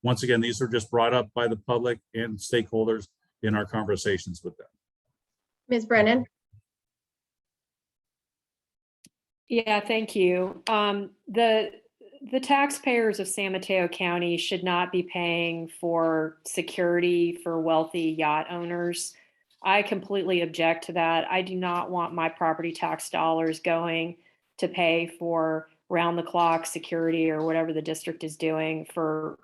Once again, these were just brought up by the public and stakeholders in our conversations with them. Ms. Brennan? Yeah, thank you. The taxpayers of San Mateo County should not be paying for security for wealthy yacht owners. I completely object to that. I do not want my property tax dollars going to pay for round-the-clock security or whatever the district is doing for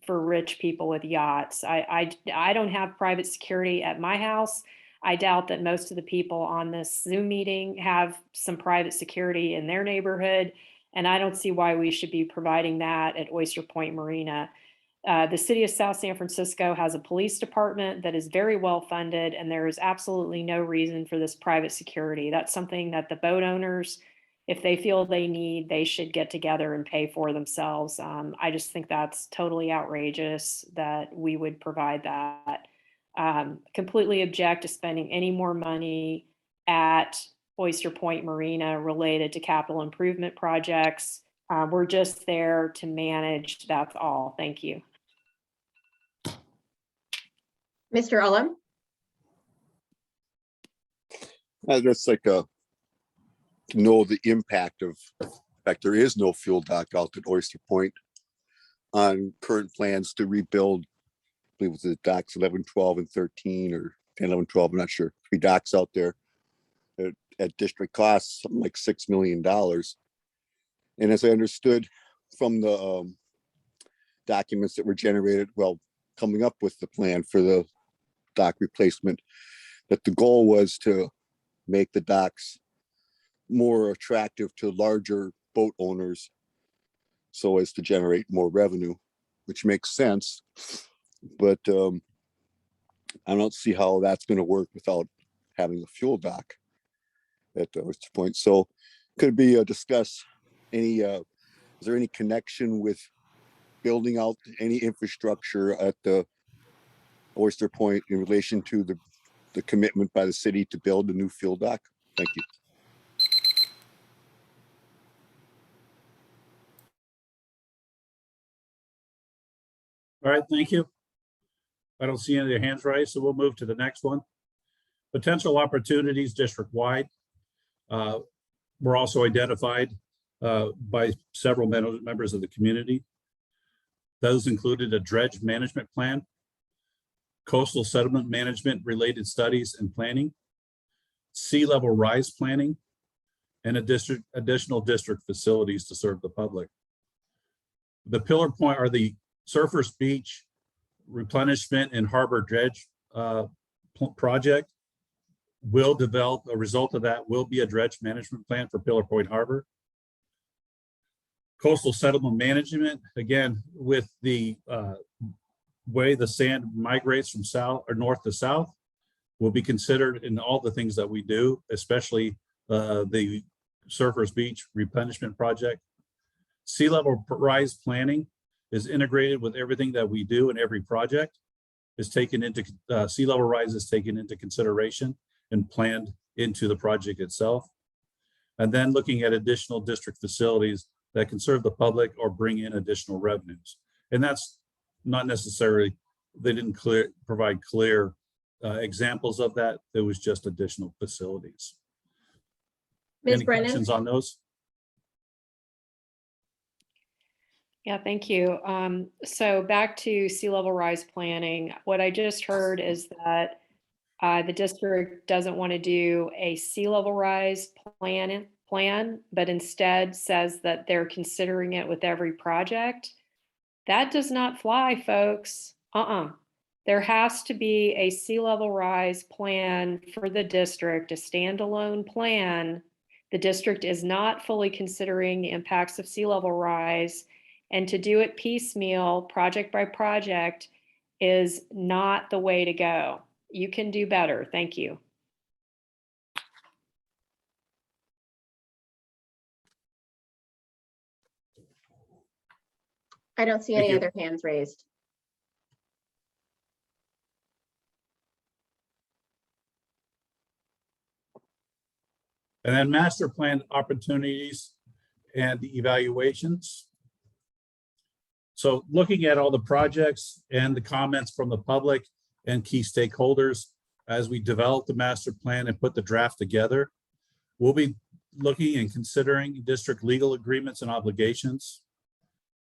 rich people with yachts. I don't have private security at my house. I doubt that most of the people on this Zoom meeting have some private security in their neighborhood. And I don't see why we should be providing that at Oyster Point Marina. The city of South San Francisco has a police department that is very well funded, and there is absolutely no reason for this private security. That's something that the boat owners, if they feel they need, they should get together and pay for themselves. I just think that's totally outrageous that we would provide that. Completely object to spending any more money at Oyster Point Marina related to capital improvement projects We're just there to manage. That's all. Thank you. Mr. Ullum? That's like to know the impact of, in fact, there is no fuel dock out at Oyster Point on current plans to rebuild, I believe it was the docks 11, 12, and 13, or 10, 11, 12, I'm not sure. 3 docks out there at district costs, something like $6 million. And as I understood from the documents that were generated, well, coming up with the plan for the dock replacement, that the goal was to make the docks more attractive to larger boat owners so as to generate more revenue, which makes sense. But I don't see how that's going to work without having a fuel dock at the Oyster Point. So could be discuss any, is there any connection with building out any infrastructure at the Oyster Point in relation to the commitment by the city to build a new fuel dock? Thank you. All right, thank you. I don't see any of your hands raised, so we'll move to the next one. Potential opportunities district-wide were also identified by several members of the community. Those included a dredge management plan, coastal settlement management related studies and planning, sea level rise planning, and additional district facilities to serve the public. The pillar point are the Surfers Beach replenishment and harbor dredge project will develop. A result of that will be a dredge management plan for Pillar Point Harbor. Coastal settlement management, again, with the way the sand migrates from south or north to south, will be considered in all the things that we do, especially the Surfers Beach replenishment project. Sea level rise planning is integrated with everything that we do, and every project is taken into sea level rise is taken into consideration and planned into the project itself. And then looking at additional district facilities that can serve the public or bring in additional revenues. And that's not necessarily, they didn't provide clear examples of that. There was just additional facilities. Ms. Any Brennan? questions on those? Yeah, thank you. So back to sea level rise planning. What I just heard is that the district doesn't want to do a sea level rise plan, but instead says that they're considering it with every project. That does not fly, folks. There has to be a sea level rise plan for the district, a standalone plan. The district is not fully considering the impacts of sea level rise, and to do it piecemeal, project by project, is not the way to go. You can do better. Thank you. I don't see Thank any you. other hands raised. And then master plan opportunities and the evaluations. So looking at all the projects and the comments from the public and key stakeholders as we develop the master plan and put the draft together, we'll be looking and considering district legal agreements and obligations.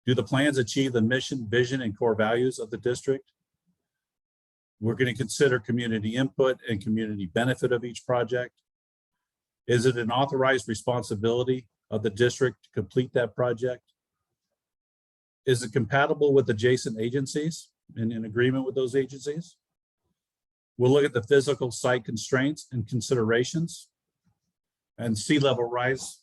Do the plans achieve the mission, vision, and core values of the district? We're going to consider community input and community benefit of each project. Is it an authorized responsibility of the district to complete that project? Is it compatible with adjacent agencies and in agreement with those agencies? We'll look at the physical site constraints and considerations and sea level rise.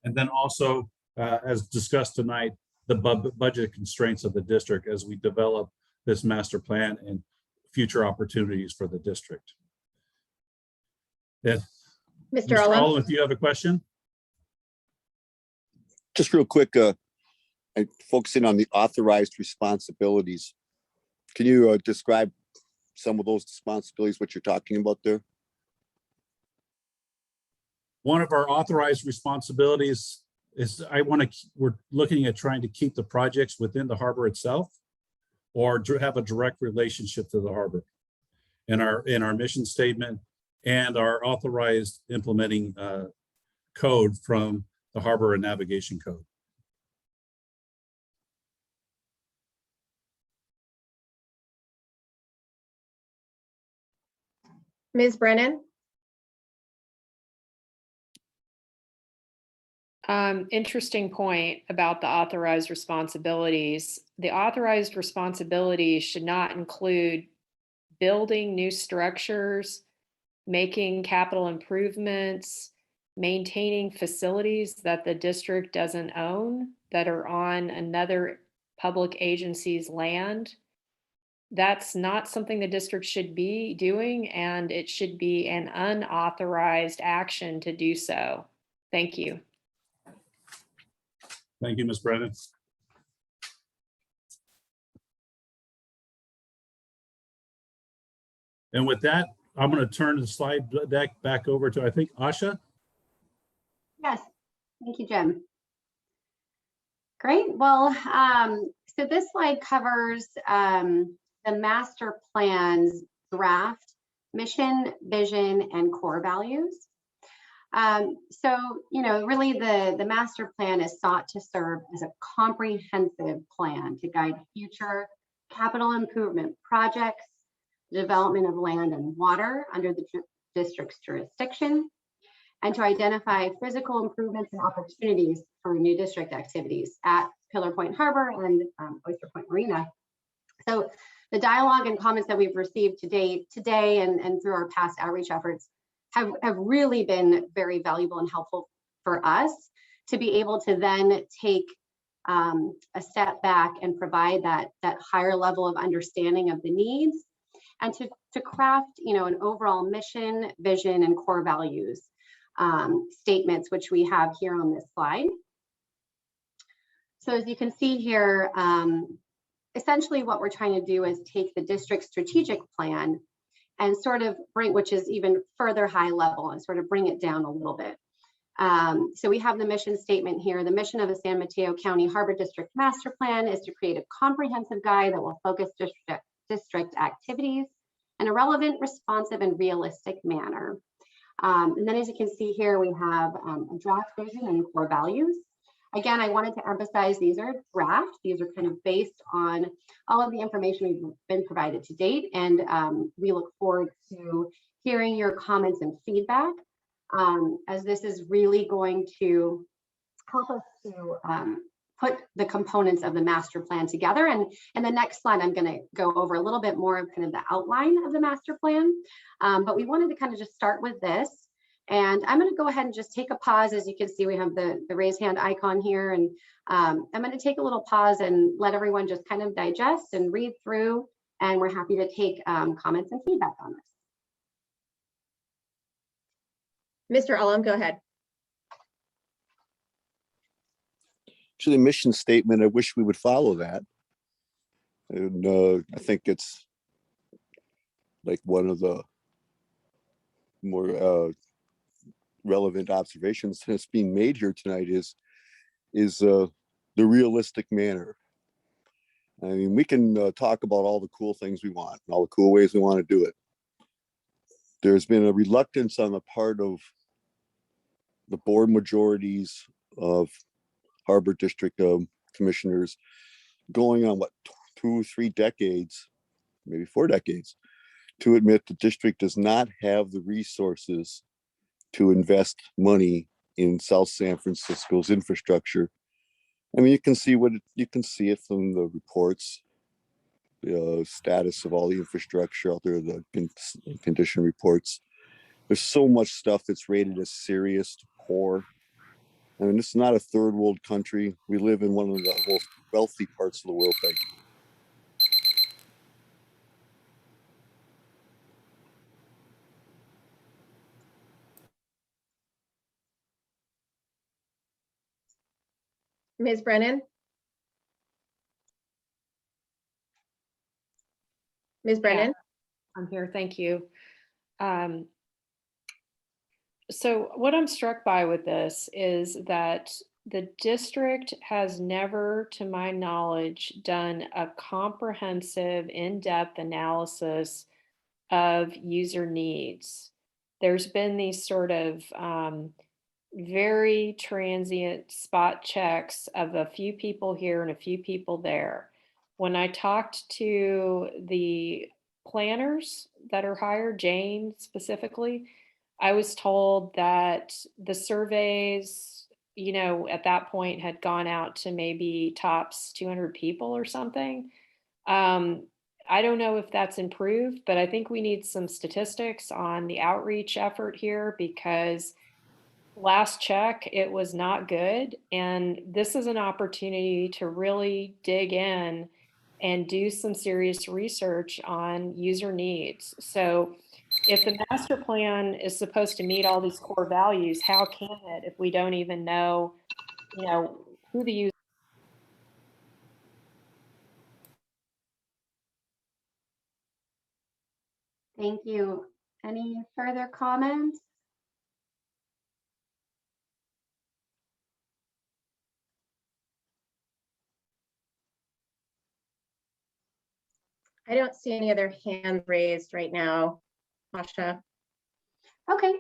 And then also, as discussed tonight, the budget constraints of the district as we develop this master plan and future opportunities for the district. Yeah. Mr. Mr. Ullum? Ullum, if you have a question. Just real quick, focusing on the authorized responsibilities. Can you describe some of those responsibilities, what you're talking about there? One of our authorized responsibilities is we're looking at trying to keep the projects within the harbor itself or have a direct relationship to the harbor. In our mission statement and our authorized implementing code from the Harbor and Navigation Code. Ms. Brennan? Interesting point about the authorized responsibilities. The authorized responsibilities should not include building new structures, making capital improvements, maintaining facilities that the district doesn't own that are on another public agency's land. That's not something the district should be doing, and it should be an unauthorized action to do so. Thank you. Thank you, Ms. Brennan. And with that, I'm going to turn the slide deck back over to, I think, Asha. Yes, thank you, Jim. Great. Well, so this slide covers the master plan's draft mission, vision, and core values. So, really the master plan is sought to serve as a comprehensive plan to guide future capital improvement projects, development of land and water under the district's jurisdiction, and to identify physical improvements and opportunities for new district activities at Pillar Point Harbor and Oyster Point Marina. So the dialogue and comments that we've received today and through our past outreach efforts have really been very valuable and helpful for us to be able to then take a step back and provide that higher level of understanding of the needs and to craft an overall mission, vision, and core values statements, which we have here on this slide. So as you can see here, essentially what we're trying to do is take the district's strategic plan and sort of bring, which is even further high level, and sort of bring it down a little bit. So we have the mission statement here. The mission of the San Mateo County Harbor District Master Plan is to create a comprehensive guide that will focus district activities in a relevant, responsive, and realistic manner. And then as you can see here, we have a draft vision and core values. Again, I wanted to emphasize these are draft. These are kind of based on all of the information we've been provided to date. And we look forward to hearing your comments and feedback, as this is really going to help us to put the components of the master plan together. And in the next slide, I'm going to go over a little bit more of kind of the outline of the master plan. But we wanted to kind of just start with this. And I'm going to go ahead and just take a pause. As you can see, we have the raise hand icon here. And I'm going to take a little pause and let everyone just kind of digest and read through. And we're happy to take comments and feedback on this. Mr. Ullum, go ahead. Actually, the mission statement, I wish we would follow that. And I think it's like one of the more relevant observations that's being made here tonight is the realistic manner. I mean, we can talk about all the cool things we want and all the cool ways we want to do it. There's been a reluctance on the part of the board majorities of Harbor District commissioners going on what, 2 or 3 decades, maybe 4 decades, to admit the district does not have the resources to invest money in South San Francisco's infrastructure. I mean, you can see it from the reports, the status of all the infrastructure out there, the condition reports. There's so much stuff that's rated as serious to poor. I mean, this is not a third world country. We live in one of the most wealthy parts of the world. Thank you. Ms. Brennan? Ms. Brennan? I'm here. Thank you. So what I'm struck by with this is that the district has never, to my knowledge, done a comprehensive, in-depth analysis of user needs. There's been these sort of very transient spot checks of a few people here and a few people there. When I talked to the planners that are hired, Jane specifically, I was told that the surveys, you know, at that point had gone out to maybe tops 200 people or something. I don't know if that's improved, but I think we need some statistics on the outreach effort here because last check, it was not good. And this is an opportunity to really dig in and do some serious research on user needs. So if the master plan is supposed to meet all these core values, how can it if we don't even know, you know, who the user? Thank you. Any further comments? I don't see any other hands raised right now, Masha. Okay,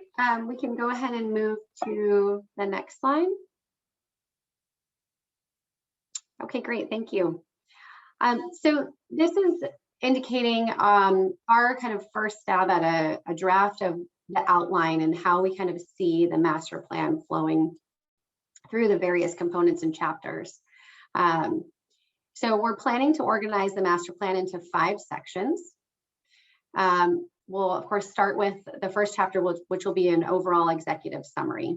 we can go ahead and move to the next slide. Okay, great, thank you. So this is indicating our kind of first stab at a draft of the outline and how we kind of see the master plan flowing through the various components and chapters. So we're planning to organize the master plan into 5 sections. We'll of course start with the first chapter, which will be an overall executive summary,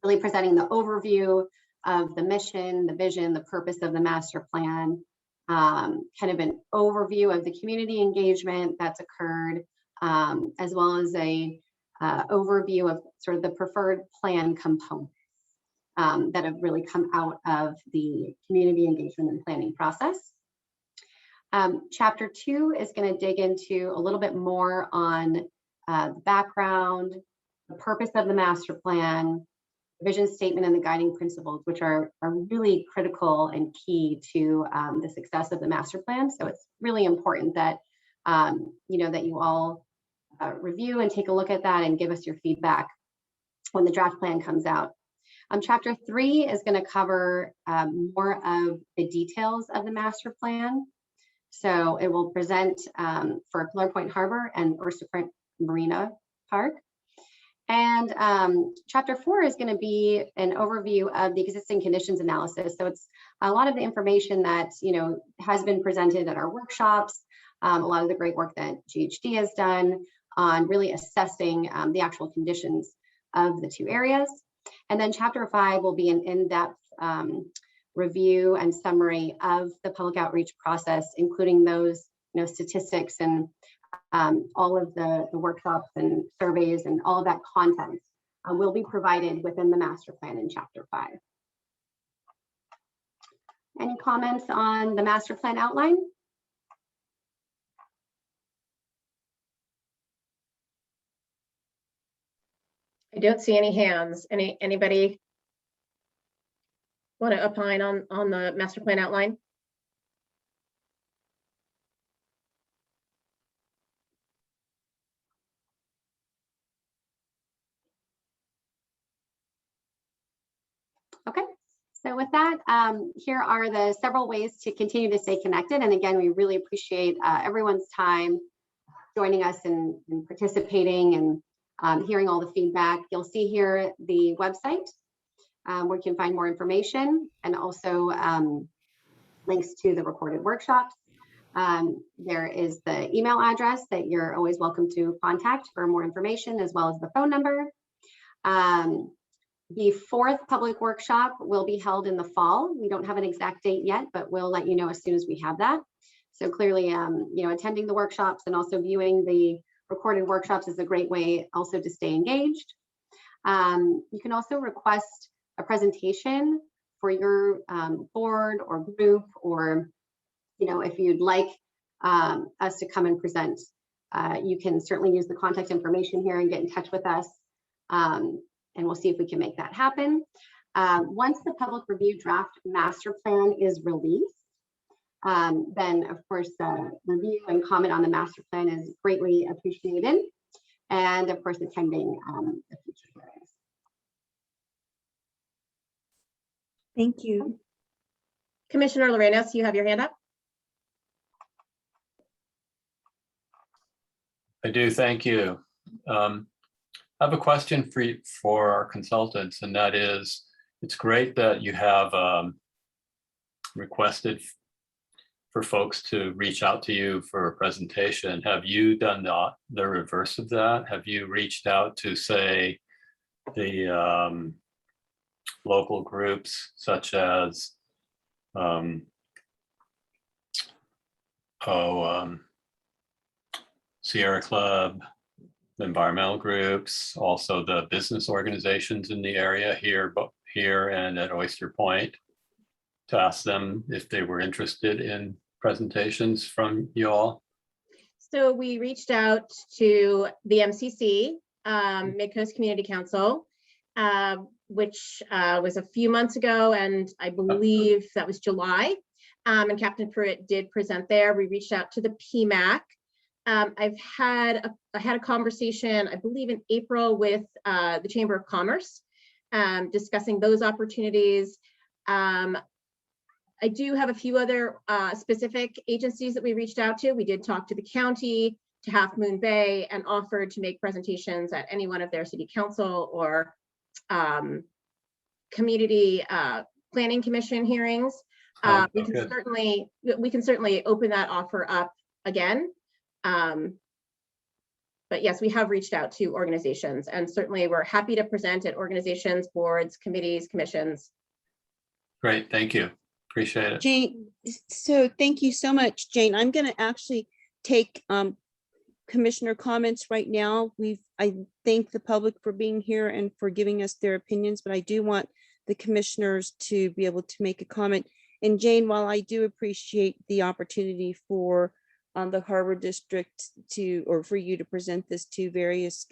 really presenting the overview of the mission, the vision, the purpose of the master plan, kind of an overview of the community engagement that's occurred, as well as a overview of sort of the preferred plan components that have really come out of the community engagement and planning process. Chapter 2 is going to dig into a little bit more on the background, the purpose of the master plan, the vision statement, and the guiding principles, which are really critical and key to the success of the master plan. So it's really important that you know, that you all review and take a look at that and give us your feedback when the draft plan comes out. Chapter 3 is going to cover more of the details of the master plan. So it will present for Pillar Point Harbor and Oyster Point Marina Park. And chapter 4 is going to be an overview of the existing conditions analysis. So it's a lot of the information that, you know, has been presented at our workshops, a lot of the great work that GHD has done on really assessing the actual conditions of the 2 areas. And then chapter 5 will be an in-depth review and summary of the public outreach process, including those, you know, statistics and all of the workshops and surveys and all of that content will be provided within the master plan in chapter 5. Any comments on the master plan outline? I don't see any hands. Anybody want to opine on the master plan outline? Okay, so with that, here are the several ways to continue to stay connected. And again, we really appreciate everyone's time joining us and participating and hearing all the feedback. You'll see here the website where you can find more information and also links to the recorded workshops. There is the email address that you're always welcome to contact for more information, as well as the phone number. The 4th public workshop will be held in the fall. We don't have an exact date yet, but we'll let you know as soon as we have that. So clearly, you know, attending the workshops and also viewing the recorded workshops is a great way also to stay engaged. You can also request a presentation for your board or group, or, you know, if you'd like us to come and present, you can certainly use the contact information here and get in touch with us. And we'll see if we can make that happen. Once the public review draft master plan is released, then of course, review and comment on the master plan is greatly appreciated. And of course, attending the future hearings. Thank you. Commissioner Lorenos, you have your hand up. I do, thank you. I have a question for our consultants, and that is, it's great that you have requested for folks to reach out to you for a presentation. Have you done the reverse of that? Have you reached out to, say, the local groups such as Sierra Club, the environmental groups, also the business organizations in the area here and at Oyster Point, to ask them if they were interested in presentations from you all? So we reached out to the MCC, Mid-Coast Community Council, which was a few months ago, and I believe that was July. And Captain Pruitt did present there. We reached out to the PMAC. I had a conversation, I believe in April, with the Chamber of Commerce, discussing those opportunities. I do have a few other specific agencies that we reached out to. We did talk to the county, to Half Moon Bay, and offered to make presentations at any one of their city council or community planning commission hearings. We can certainly open that offer up again. But yes, we have reached out to organizations, and certainly we're happy to present at organizations, boards, committees, commissions. Great, thank you. Appreciate it. Jane, so thank you so much, Jane. I'm going to actually take commissioner comments right now. I thank the public for being here and for giving us their opinions, but I do want the commissioners to be able to make a comment. And Jane, while I do appreciate the opportunity for the Harbor District for you to present this to various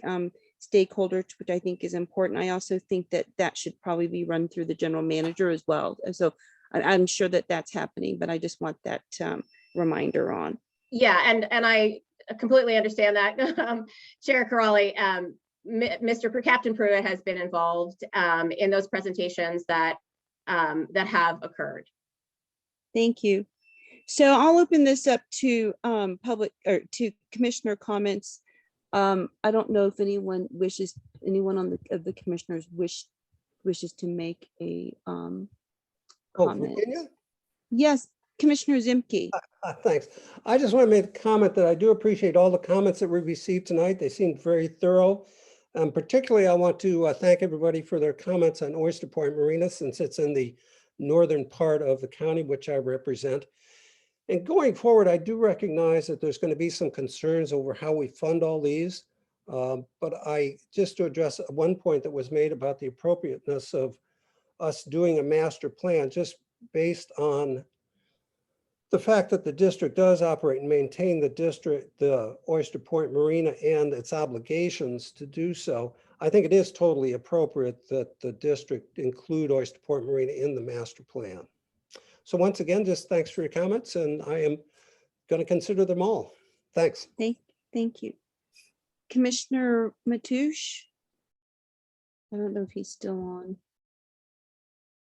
stakeholders, which I think is important, I also think that should probably be run through the general manager as well. And so I'm sure that that's happening, but I just want that reminder on. Yeah, and I completely understand that. Chair Corrali, Captain Pruitt has been involved in those presentations that have occurred. Thank you. So I'll open this up to public or to commissioner comments. I don't know if anyone of the commissioners wishes to make a comment. Virginia? Yes, Commissioner Zimke. Thanks. I just want to make a comment that I do appreciate all the comments that we received tonight. They seemed very thorough. Particularly, I want to thank everybody for their comments on Oyster Point Marina, since it's in the northern part of the county, which I represent. And going forward, I do recognize that there's going to be some concerns over how we fund all these. But just to address one point that was made about the appropriateness of us doing a master plan, just based on the fact that the district does operate and maintain the Oyster Point Marina and its obligations to do so, I think it is totally appropriate that the district include Oyster Point Marina in the master plan. So once again, just thanks for your comments, and I am going to consider them all. Thanks. Thank you. Commissioner Matoush? I don't know if he's still on.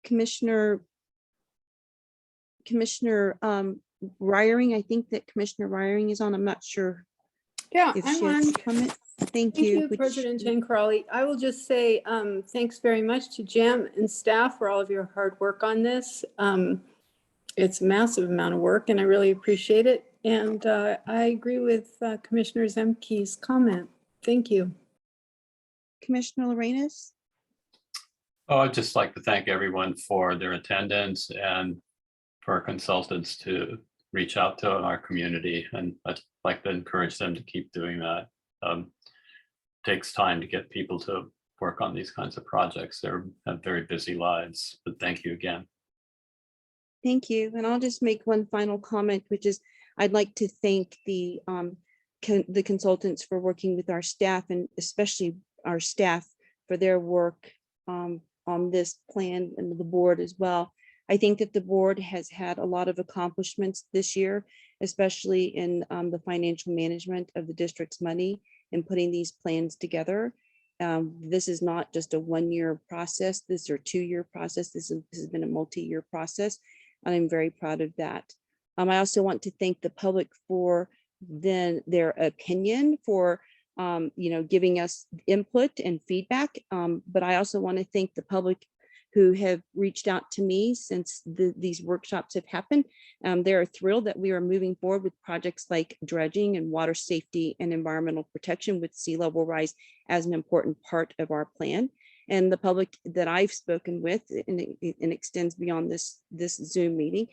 Commissioner Reiering, I think that Commissioner Reiering is on. I'm not sure. Yeah, if I'm she has on. comment. Thank Thank you. you, President Jane Crowley. I will just say thanks very much to Jim and staff for all of your hard work on this. It's a massive amount of work, and I really appreciate it. And I agree with Commissioner Zemke's comment. Thank you. Commissioner Lorenas? Oh, I'd just like to thank everyone for their attendance and for our consultants to reach out to our community. And I'd like to encourage them to keep doing that. Takes time to get people to work on these kinds of projects. They have very busy lives, but thank you again. Thank you. And I'll just make one final comment, which is I'd like to thank the consultants for working with our staff, and especially our staff for their work on this plan and the board as well. I think that the board has had a lot of accomplishments this year, especially in the financial management of the district's money and putting these plans together. This is not just a one-year process. This or two-year process. This has been a multi-year process. And I'm very proud of that. I also want to thank the public for their opinion, for giving us input and feedback. But I also want to thank the public who have reached out to me since these workshops have happened. They're thrilled that we are moving forward with projects like dredging and water safety and environmental protection with sea level rise as an important part of our plan. And the public that I've spoken with, and it extends beyond this Zoom meeting,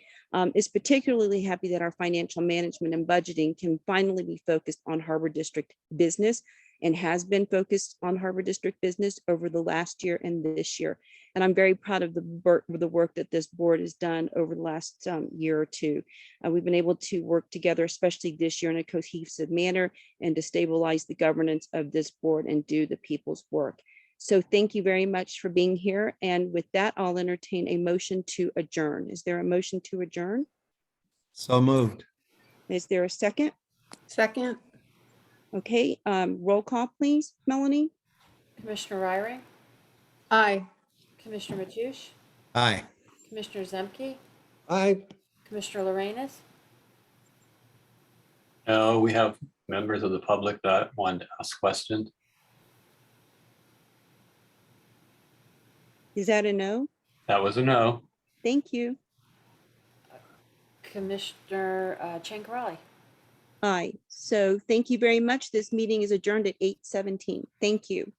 is particularly happy that our financial management and budgeting can finally be focused on Harbor District business, and has been focused on Harbor District business over the last year and this year. And I'm very proud of the work that this board has done over the last year or two. We've been able to work together, especially this year, in a cohesive manner, and to stabilize the governance of this board and do the people's work. So thank you very much for being here. And with that, I'll entertain a motion to adjourn. Is there a motion to adjourn? So moved. Is there a second? Second. Okay, roll call, please, Melanie. Commissioner Ryring, Aye. Commissioner Mathush, Aye. Commissioner Zemke, Aye. Commissioner Lorenz, We have members of the public that want to ask questions. Is that a no? That was a no. Thank you. Commissioner Chancarelli. Aye. So thank you very much. This meeting is adjourned at 8:17. Thank you.